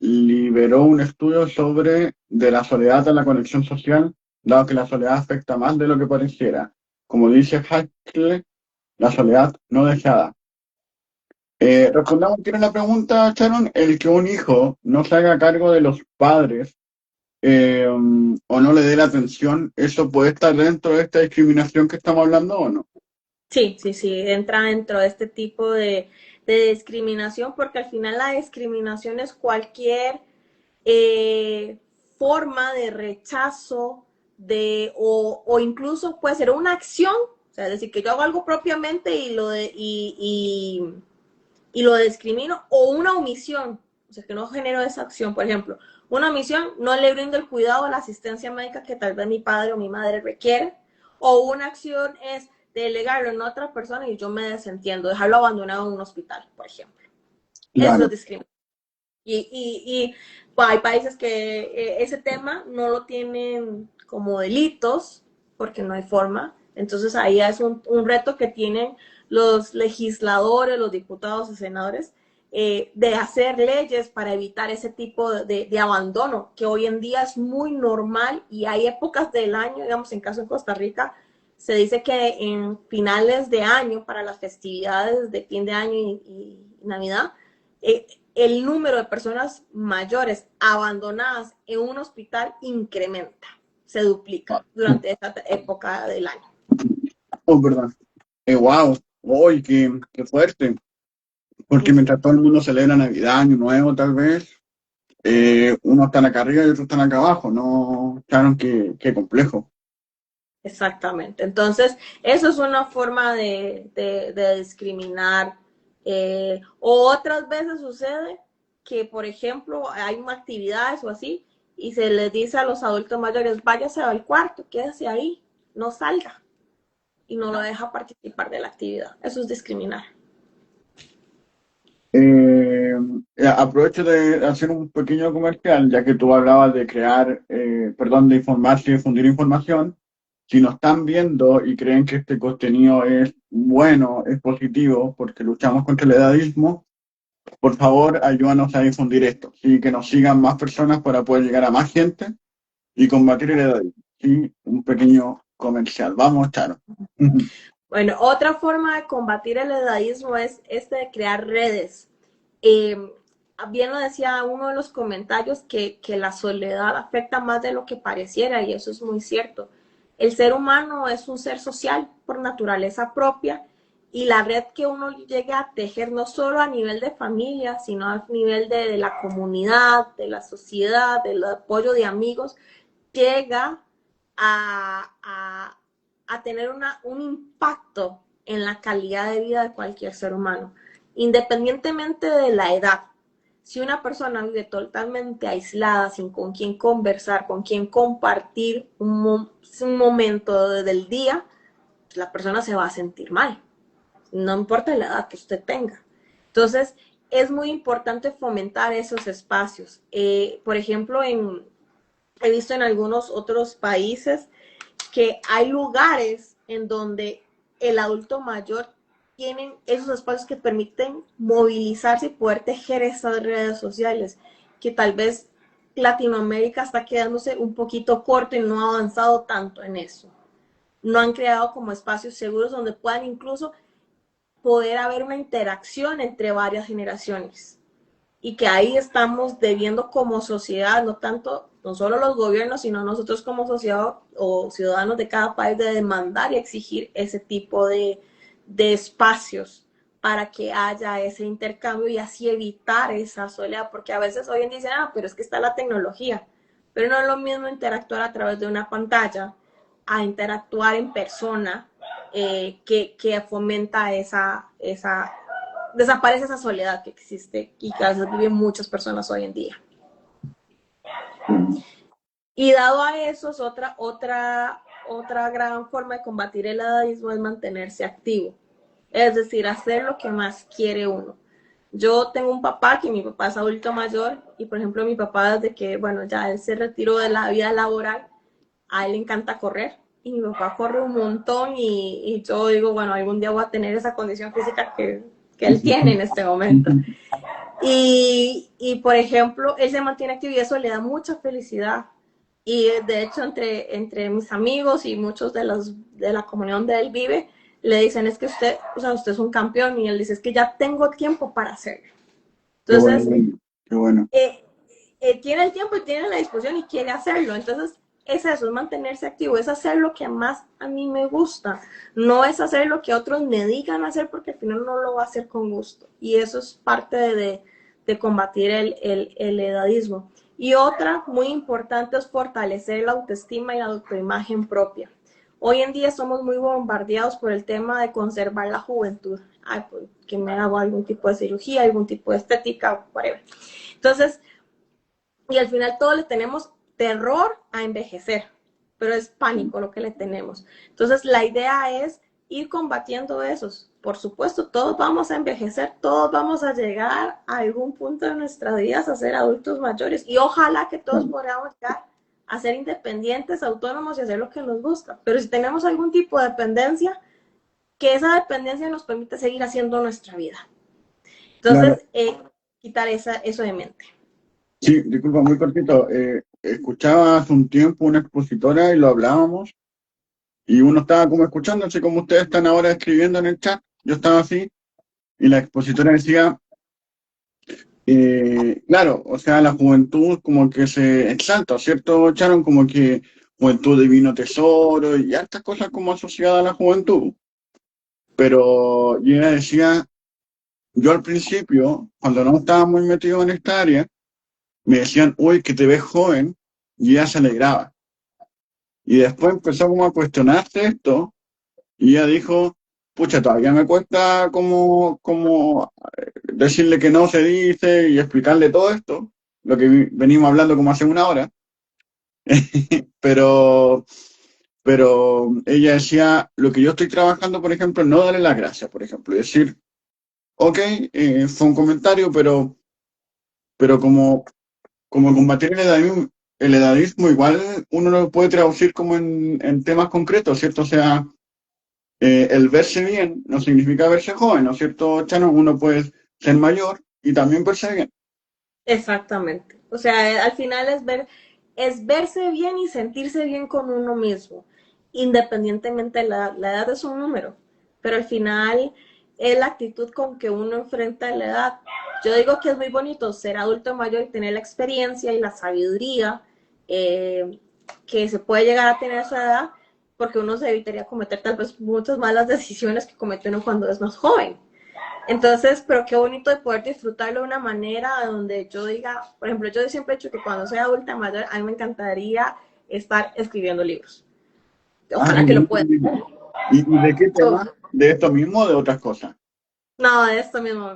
liberó un estudio sobre de la soledad a la conexión social, dado que la soledad afecta más de lo que pareciera. Como dice Huxley, la soledad no deseada. Respondamos, tiene una pregunta, Sharon, el que un hijo no se haga cargo de los padres o no le dé la atención, ¿eso puede estar dentro de esta discriminación que estamos hablando o no? Sí, sí, sí, entra dentro de este tipo de discriminación, porque al final la discriminación es cualquier eh, forma de rechazo o incluso puede ser una acción, o sea, es decir, que yo hago algo propiamente y lo discrimino, o una omisión, o sea, que no genero esa acción. Por ejemplo, una omisión, no le brindo el cuidado o la asistencia médica que tal vez mi padre o mi madre requiere, o una acción es delegarlo en otra persona y yo me desentiendo, dejarlo abandonado en un hospital, por ejemplo. Eso Claro. es discriminación. Y pues, hay países que ese tema no lo tienen como delitos porque no hay forma. Entonces ahí es un reto que tienen los legisladores, los diputados y senadores de hacer leyes para evitar ese tipo de abandono, que hoy en día es muy normal y hay épocas del año, digamos, en caso de Costa Rica, se dice que en finales de año, para las festividades de fin de año y Navidad, el número de personas mayores abandonadas en un hospital incrementa, se duplica durante esta época del año. Oh, perdón. Wow, uy, qué fuerte. Porque mientras todo el mundo celebra Navidad, Año Nuevo, tal vez, unos están acá arriba y otros están acá abajo, ¿no? Claro, qué complejo. Exactamente. Entonces, eso es una forma de discriminar. O otras veces sucede que, por ejemplo, hay actividades o así, y se les dice a los adultos mayores, váyase al cuarto, quédese ahí, no salga, y no lo deja participar de la actividad. Eso es discriminar. Eh, Aprovecho de hacer un pequeño comercial, ya que tú hablabas de crear, perdón, de informarse y difundir información. Si nos están viendo y creen que este contenido es bueno, es positivo, porque luchamos contra el edadismo, por favor, ayúdanos a difundir esto y que nos sigan más personas para poder llegar a más gente y combatir el edadismo. Sí, un pequeño comercial. Vamos, Charo. Bueno, otra forma de combatir el edadismo es este de crear redes. Eh, Bien lo decía uno de los comentarios que la soledad afecta más de lo que pareciera y eso es muy cierto. El ser humano es un ser social por naturaleza propia y la red que uno llega a tejer no solo a nivel de familia, sino a nivel de la comunidad, de la sociedad, del apoyo de amigos, llega a, a, a tener un impacto en la calidad de vida de cualquier ser humano, independientemente de la edad. Si una persona vive totalmente aislada, sin con quién conversar, con quién compartir un momento del día, la persona se va a sentir mal, no importa la edad que usted tenga. Entonces, es muy importante fomentar esos espacios. Por ejemplo, he visto en algunos otros países que hay lugares en donde el adulto mayor tienen esos espacios que permiten movilizarse y poder tejer esas redes sociales, que tal vez Latinoamérica está quedándose un poquito corto y no ha avanzado tanto en eso. No han creado como espacios seguros donde puedan incluso poder haber una interacción entre varias generaciones y que ahí estamos debiendo como sociedad, no tanto, no solo los gobiernos, sino nosotros como sociedad o ciudadanos de cada país de demandar y exigir ese tipo de espacios para que haya ese intercambio y así evitar esa soledad, porque a veces hoy en día dicen, pero es que está la tecnología, pero no es lo mismo interactuar a través de una pantalla a interactuar en persona, que fomenta desaparece esa soledad que existe y que a veces viven muchas personas hoy en día. Y dado a eso, es otra gran forma de combatir el edadismo es mantenerse activo. Es decir, hacer lo que más quiere uno. Yo tengo un papá, que mi papá es adulto mayor, y por ejemplo mi papá desde que, bueno, ya él se retiró de la vida laboral, a él le encanta correr, y mi papá corre un montón, y yo digo, bueno, algún día voy a tener esa condición física que él tiene en este momento. Por ejemplo, él se mantiene activo y eso le da mucha felicidad. Y de hecho, entre mis amigos y muchos de la comunidad donde él vive, le dicen, es que usted, o sea, usted es un campeón. Y él dice, es que ya tengo tiempo para hacerlo. Qué Entonces, bueno, qué bueno. tiene el tiempo y tiene la disposición y quiere hacerlo. Entonces, es eso, es mantenerse activo, es hacer lo que más a mí me gusta. No es hacer lo que otros me digan hacer porque al final no lo va a hacer con gusto. Y eso es parte de combatir el edadismo. Y otra muy importante es fortalecer la autoestima y la autoimagen propia. Hoy en día somos muy bombardeados por el tema de conservar la juventud. Ay, pues, que me hago algún tipo de cirugía, algún tipo de estética, whatever. Entonces, y al final todos le tenemos terror a envejecer, pero es pánico lo que le tenemos. Entonces la idea es ir combatiendo esos. Por supuesto, todos vamos a envejecer, todos vamos a llegar a algún punto de nuestras vidas a ser adultos mayores y ojalá que todos podamos llegar a ser independientes, autónomos y hacer lo que nos gusta. Pero si tenemos algún tipo de dependencia, que esa dependencia nos permite seguir haciendo nuestra vida. Claro. Entonces, quitar eso de mente. Sí, disculpa, muy cortito. Escuchaba hace un tiempo una expositora y lo hablábamos y uno estaba como escuchando, así como ustedes están ahora escribiendo en el chat. Yo estaba así y la expositora decía, claro, o sea, la juventud como que se exalta, ¿cierto, Sharon? Como que juventud divino tesoro y hartas cosas como asociadas a la juventud. Pero y ella decía, yo al principio, cuando no estaba muy metido en esta área, me decían, uy, que te ves joven, y ella se alegraba. Y después empezó como a cuestionarse esto, y ella dijo, pucha, todavía me cuesta como decirle que no se dice y explicarle todo esto, lo que venimos hablando como hace una hora, pero, pero ella decía, lo que yo estoy trabajando, por ejemplo, es no darle las gracias, por ejemplo, es decir, ok, fue un comentario, pero como combatir el edadismo, igual uno lo puede traducir como en temas concretos, ¿cierto? O sea, el verse bien no significa verse joven, ¿no es cierto, Chano? Uno puede ser mayor y también verse bien. Exactamente. O sea, al final es ver es verse bien y sentirse bien con uno mismo, independientemente de la edad es un número, pero al final es la actitud con que uno enfrenta la edad. Yo digo que es muy bonito ser adulto mayor y tener la experiencia y la sabiduría eh, que se puede llegar a tener a esa edad, porque uno se evitaría cometer tal vez muchas malas decisiones que comete uno cuando es más joven. Entonces, pero qué bonito de poder disfrutarlo de una manera donde yo diga, por ejemplo, yo siempre he dicho que cuando soy adulta mayor, a mí me encantaría estar escribiendo libros. Ah, Ojalá que lo pueda. ¿y de qué Yo, tema? ¿De esto mismo o de otras cosas? no, de esto mismo.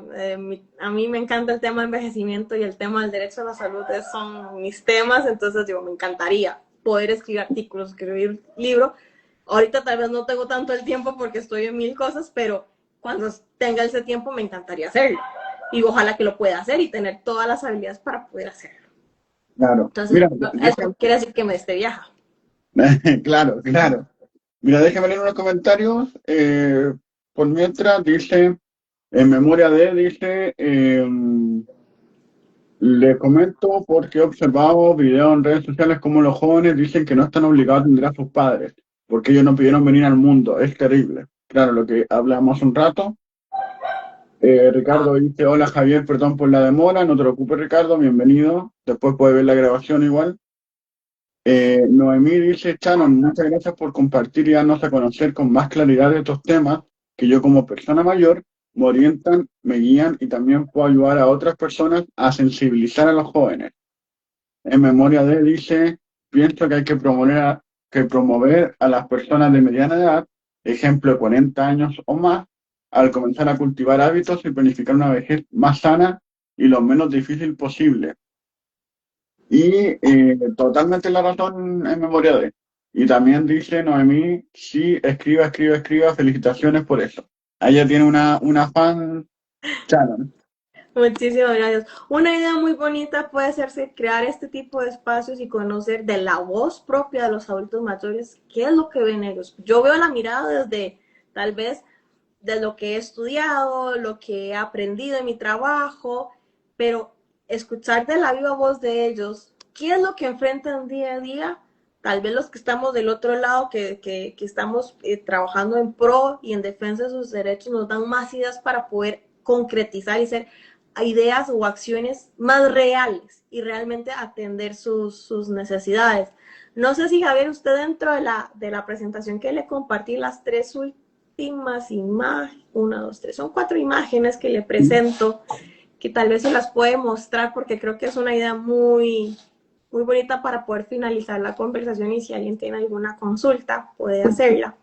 A mí me encanta el tema de envejecimiento y el tema del derecho a la salud son mis temas, entonces digo, me encantaría poder escribir artículos, escribir libros. Ahorita tal vez no tengo tanto el tiempo porque estoy en mil cosas, pero cuando tenga ese tiempo me encantaría hacerlo. Y ojalá que lo pueda hacer y tener todas las habilidades para poder hacerlo. Claro. Entonces, Mira, eso no quiere decir que me esté viaja. claro, claro. Mira, déjame leer unos comentarios. Por mientras dice, en memoria de, dice, le comento porque he observado videos en redes sociales como los jóvenes dicen que no están obligados a atender a sus padres, porque ellos no pidieron venir al mundo. Es terrible. Claro, lo que hablamos un rato. Ricardo dice, hola Javier, perdón por la demora, no te preocupes Ricardo, bienvenido. Después puedes ver la grabación igual. Noemí dice, Shannon, muchas gracias por compartir y darnos a conocer con más claridad de estos temas que yo como persona mayor me orientan, me guían y también puedo ayudar a otras personas a sensibilizar a los jóvenes. En memoria de, dice, pienso que hay que promover a las personas de mediana edad, ejemplo de 40 años o más, al comenzar a cultivar hábitos y planificar una vejez más sana y lo menos difícil posible. Y totalmente la razón en memoria de. Y también dice Noemí, sí, escriba, escriba, escriba, felicitaciones por eso. Ella tiene una fan channel. Muchísimas gracias. Una idea muy bonita puede ser crear este tipo de espacios y conocer de la voz propia de los adultos mayores qué es lo que ven ellos. Yo veo la mirada desde tal vez de lo que he estudiado, lo que he aprendido en mi trabajo, pero escuchar de la viva voz de ellos, qué es lo que enfrentan día a día, tal vez los que estamos del otro lado, que estamos trabajando en pro y en defensa de sus derechos, nos dan más ideas para poder concretizar y ser ideas o acciones más reales y realmente atender sus necesidades. No sé si Javier, usted dentro de la presentación que le compartí, las tres últimas imágenes, una, dos, tres, son cuatro imágenes que le presento, que tal vez se las puede mostrar porque creo que es una idea muy bonita para poder finalizar la conversación y si alguien tiene alguna consulta puede hacerla.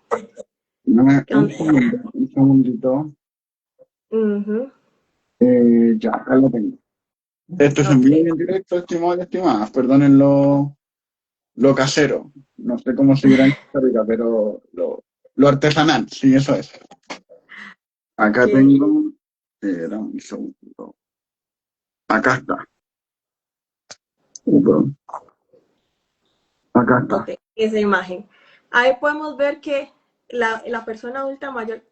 Un segundito. Ya, acá lo tengo. Esto es en Ok, vivo y en directo, estimados y estimadas. Perdonen lo casero. No sé cómo seguirá en Costa Rica, pero lo artesanal, sí, eso es. Acá ok, tengo. Dame un segundo. Acá está. Perdón. Acá ok, está. esa imagen. Ahí podemos ver que la persona adulta mayor,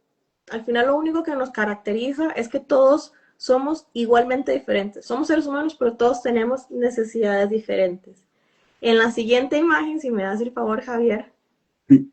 al final lo único que nos caracteriza es que todos somos igualmente diferentes. Somos seres humanos, pero todos tenemos necesidades diferentes. En la siguiente imagen, si me das el favor, Javier, Sí.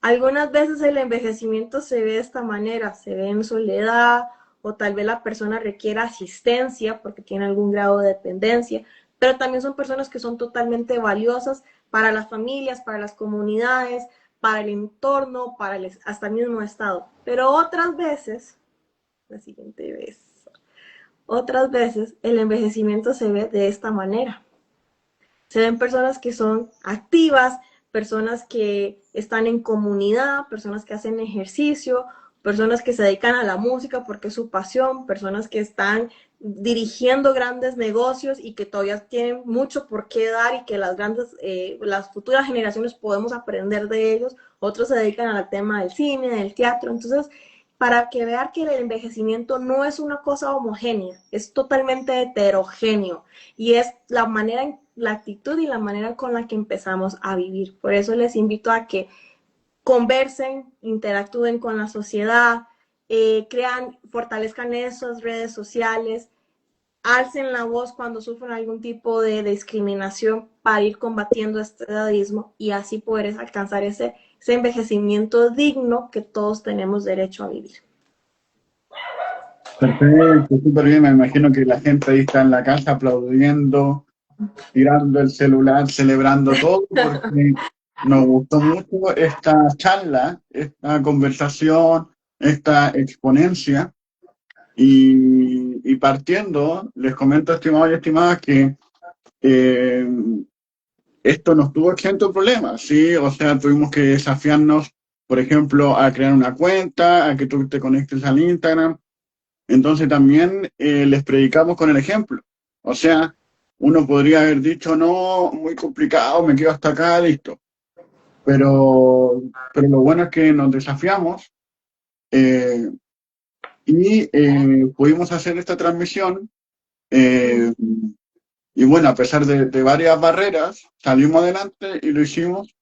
algunas veces el envejecimiento se ve de esta manera, se ve en soledad o tal vez la persona requiere asistencia porque tiene algún grado de dependencia, pero también son personas que son totalmente valiosas para las familias, para las comunidades, para el entorno, para hasta el mismo estado. Pero otras veces, la siguiente vez, otras veces el envejecimiento se ve de esta manera. Se ven personas que son activas, personas que están en comunidad, personas que hacen ejercicio, personas que se dedican a la música porque es su pasión, personas que están dirigiendo grandes negocios y que todavía tienen mucho por qué dar y que las futuras generaciones podemos aprender de ellos. Otros se dedican al tema del cine, del teatro. Entonces, para que vean que el envejecimiento no es una cosa homogénea, es totalmente heterogéneo y es la actitud y la manera con la que empezamos a vivir. Por eso les invito a que conversen, interactúen con la sociedad, fortalezcan esas redes sociales, alcen la voz cuando sufren algún tipo de discriminación para ir combatiendo este edadismo y así poder alcanzar ese envejecimiento digno que todos tenemos derecho a vivir. Perfecto, súper bien. Me imagino que la gente ahí está en la casa aplaudiendo, tirando el celular, celebrando todo, porque nos gustó mucho esta charla, esta conversación, esta exponencia. Y partiendo, les comento, estimados y estimadas, que eh, esto nos tuvo exento de problemas, ¿sí? O sea, tuvimos que desafiarnos, por ejemplo, a crear una cuenta, a que tú te conectes al Instagram. Entonces también les predicamos con el ejemplo. O sea, uno podría haber dicho, no, muy complicado, me quedo hasta acá, listo. Pero lo bueno es que nos desafiamos eh, y pudimos hacer esta transmisión. eh, y bueno, a pesar de varias barreras, salimos adelante y lo hicimos.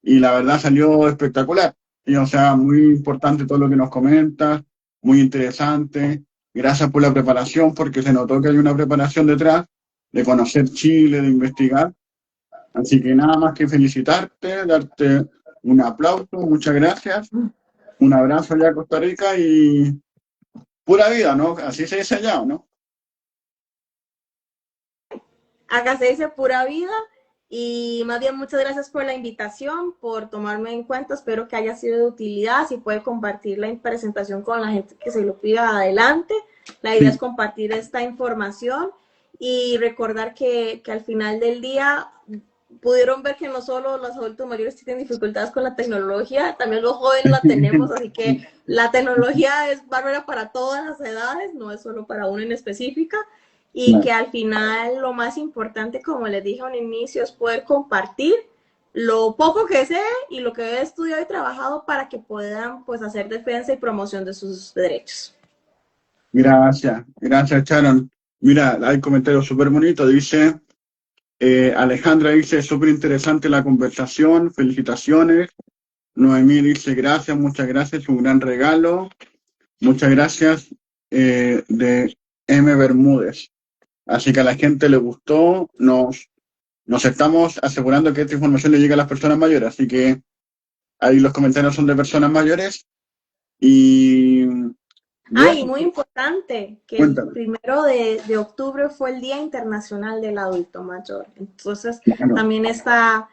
Y la verdad salió espectacular. Y, o sea, muy importante todo lo que nos comentas, muy interesante. Gracias por la preparación, porque se notó que hay una preparación detrás de conocer Chile, de investigar. Así que nada más que felicitarte, darte un aplauso, muchas gracias, un abrazo allá a Costa Rica y pura vida, ¿no? Así se dice allá, ¿no? Acá se dice pura vida y más bien muchas gracias por la invitación, por tomarme en cuenta. Espero que haya sido de utilidad. Si puede compartir la presentación con la gente que se lo pida adelante. La idea es Sí, compartir esta información y recordar que al final del día pudieron ver que no solo los adultos mayores tienen dificultades con la tecnología, también los jóvenes la tenemos, así que la tecnología es bárbara para todas las edades, no es solo para una en específica, y que claro. al final lo más importante, como les dije al inicio, es poder compartir lo poco que sé y lo que he estudiado y trabajado para que puedan pues hacer defensa y promoción de sus derechos. Gracias, gracias, Sharon. Mira, hay comentarios súper bonitos. Dice, Alejandra dice, súper interesante la conversación, felicitaciones. Noemí dice, gracias, muchas gracias, un gran regalo. Muchas gracias de M. Bermúdez. Así que a la gente le gustó, nos estamos asegurando que esta información le llegue a las personas mayores. Así que ahí los comentarios son de personas mayores. Y Ay, luego, muy importante, que el cuéntame. 1 de octubre fue el Día Internacional del Adulto Mayor. Entonces, Claro, también esta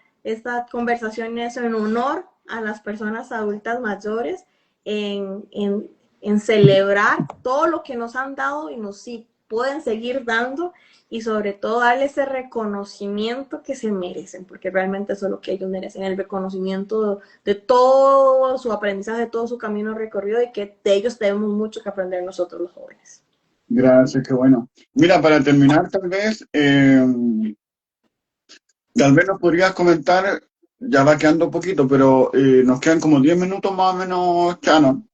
conversación es en honor a las personas adultas mayores, en celebrar todo lo que nos han dado y nos sí, pueden seguir dando y sobre todo darle ese reconocimiento que se merecen, porque realmente eso es lo que ellos merecen, el reconocimiento de todo su aprendizaje, de todo su camino recorrido y que de ellos tenemos mucho que aprender nosotros los jóvenes. gracias, qué bueno. Mira, para terminar, tal vez nos podrías comentar, ya va quedando un poquito, pero nos quedan como 10 minutos más o menos, Chano.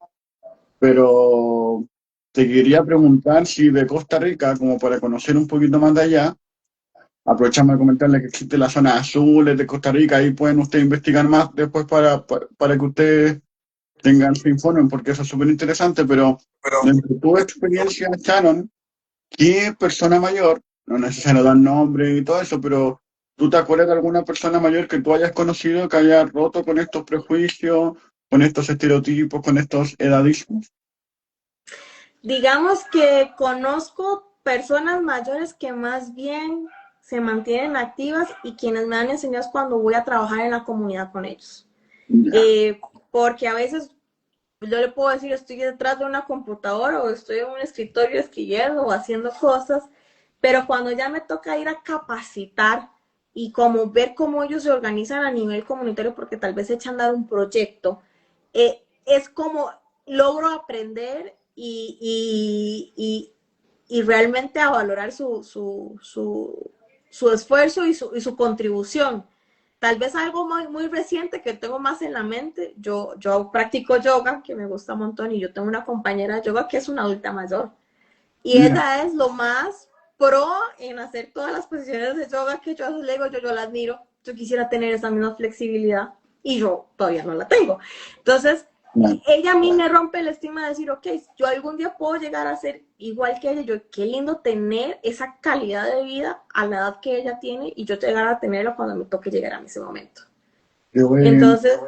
Pero te quería preguntar si de Costa Rica, como para conocer un poquito más de allá, aprovechamos de comentarle que existe la zona azules de Costa Rica, ahí pueden ustedes investigar más después para que ustedes tengan su informe, porque eso es súper interesante, pero dentro de tu experiencia, Shannon, ¿qué persona mayor, no es necesario dar nombre y todo eso, pero tú te acuerdas de alguna persona mayor que tú hayas conocido que haya roto con estos prejuicios, con estos estereotipos, con estos edadismos? Digamos que conozco personas mayores que más bien se mantienen activas y quienes me han enseñado es cuando voy a trabajar en la comunidad con ellos. Ya, Eh, Porque a veces yo le puedo decir estoy detrás de una computadora o estoy en un escritorio escribiendo o haciendo cosas, pero cuando ya me toca ir a capacitar y como ver cómo ellos se organizan a nivel comunitario porque tal vez echan a dar un proyecto, es como logro aprender y realmente a valorar su esfuerzo y su contribución. Tal vez algo muy reciente que tengo más en la mente, yo practico yoga, que me gusta un montón, y yo tengo una compañera de yoga que es una adulta mayor. Y mira, ella es lo más pro en hacer todas las posiciones de yoga que yo le digo, yo la admiro, yo quisiera tener esa misma flexibilidad y yo todavía no la tengo. Entonces, Claro. ella a mí me rompe el estigma de decir, ok, yo algún día puedo llegar a ser igual que ella. Yo, qué lindo tener esa calidad de vida a la edad que ella tiene y yo llegar a tenerla cuando me toque llegar a ese momento. Qué bueno. Entonces,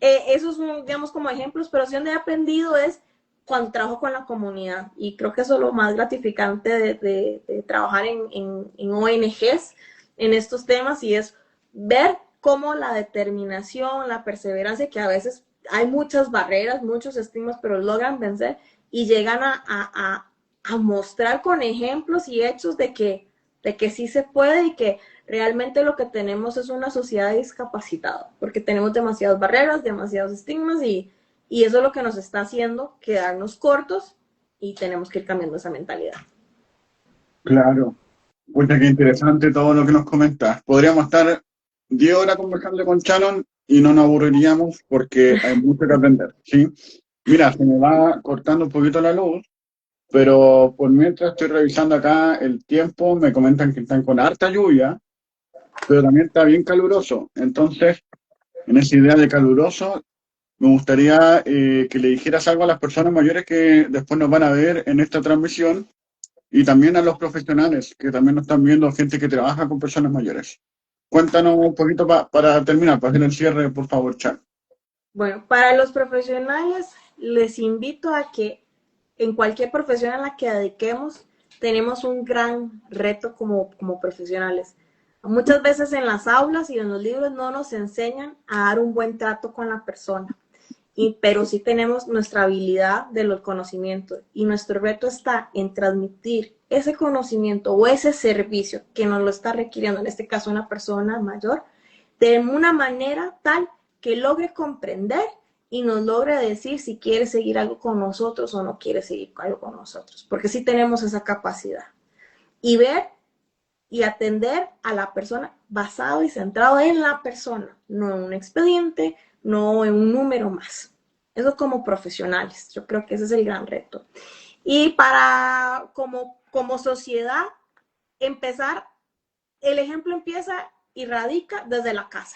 esos son, digamos, como ejemplos, pero sí donde he aprendido es cuando trabajo con la comunidad. Y creo que eso es lo más gratificante de trabajar en ONGs en estos temas y es ver cómo la determinación, la perseverancia, que a veces hay muchas barreras, muchos estigmas, pero logran vencer y llegan a mostrar con ejemplos y hechos de que sí se puede y que realmente lo que tenemos es una sociedad discapacitada, porque tenemos demasiadas barreras, demasiados estigmas y eso es lo que nos está haciendo quedarnos cortos y tenemos que ir cambiando esa mentalidad. Claro. Pucha, qué interesante todo lo que nos comentas. Podríamos estar 10 horas conversando con Shannon y no nos aburriríamos porque hay mucho que aprender, ¿sí? Mira, se me va cortando un poquito la luz, pero por mientras estoy revisando acá el tiempo, me comentan que están con harta lluvia, pero también está bien caluroso. Entonces, en esa idea de caluroso, me gustaría que le dijeras algo a las personas mayores que después nos van a ver en esta transmisión y también a los profesionales que también nos están viendo, gente que trabaja con personas mayores. Cuéntanos un poquito para terminar, para hacer el cierre, por favor, Chuck. Bueno, para los profesionales les invito a que en cualquier profesión a la que dediquemos tenemos un gran reto como profesionales. Muchas veces en las aulas y en los libros no nos enseñan a dar un buen trato con la persona. Pero sí tenemos nuestra habilidad de los conocimientos y nuestro reto está en transmitir ese conocimiento o ese servicio que nos lo está requiriendo, en este caso una persona mayor, de una manera tal que logre comprender y nos logre decir si quiere seguir algo con nosotros o no quiere seguir algo con nosotros, porque sí tenemos esa capacidad. Y ver y atender a la persona basado y centrado en la persona, no en un expediente, no en un número más. Eso como profesionales, yo creo que ese es el gran reto. Y para como sociedad, empezar, el ejemplo empieza y radica desde la casa.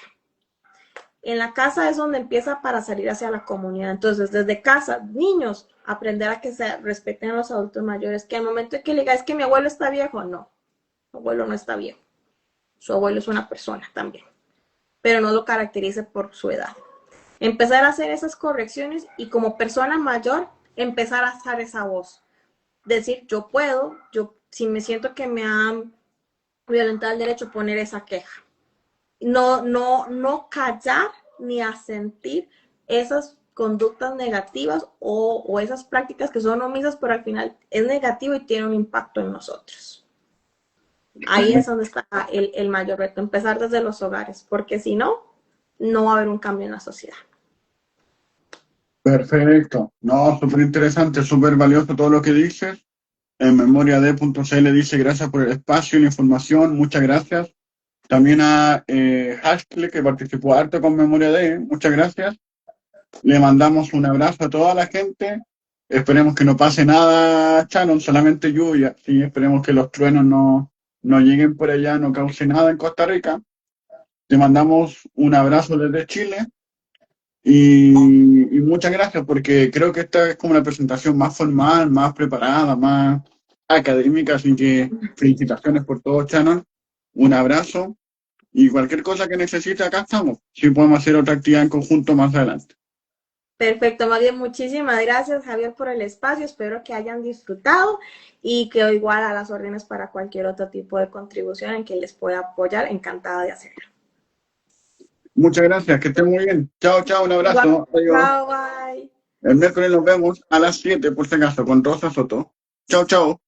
En la casa es donde empieza para salir hacia la comunidad. Entonces, desde casa, niños, aprender a que se respeten a los adultos mayores, que al momento de que le diga, es que mi abuelo está viejo, no, su abuelo no está viejo. Su abuelo es una persona también, pero no lo caracterice por su edad. Empezar a hacer esas correcciones y como persona mayor, empezar a alzar esa voz. Decir, yo puedo, yo si me siento que me han violentado el derecho, poner esa queja. No callar ni asentir esas conductas negativas o esas prácticas que son omisas, pero al final es negativo y tiene un impacto en nosotros. Ahí es donde está el mayor reto, empezar desde los hogares, porque si no, no va a haber un cambio en la sociedad. Perfecto. No, súper interesante, súper valioso todo lo que dices. En memoriad.cl dice gracias por el espacio y la información, muchas gracias. También a Hascle, que participó harto con Memoria D, muchas gracias. Le mandamos un abrazo a toda la gente. Esperemos que no pase nada, Shannon, solamente lluvia. Sí, esperemos que los truenos no lleguen por allá, no cause nada en Costa Rica. Te mandamos un abrazo desde Chile y muchas gracias porque creo que esta es como una presentación más formal, más preparada, más académica, así que felicitaciones por todo, Shannon. Un abrazo y cualquier cosa que necesite, acá estamos. Si podemos hacer otra actividad en conjunto más adelante. Perfecto, más bien muchísimas gracias Javier por el espacio, espero que hayan disfrutado y que igual a las órdenes para cualquier otro tipo de contribución en que les pueda apoyar, encantada de hacerlo. Muchas gracias, que estén muy bien. Chao, chao, un Igual, abrazo. Adiós. chao, bye. El miércoles nos vemos a las 7 por si acaso, con Rosa Soto. Chao, chao.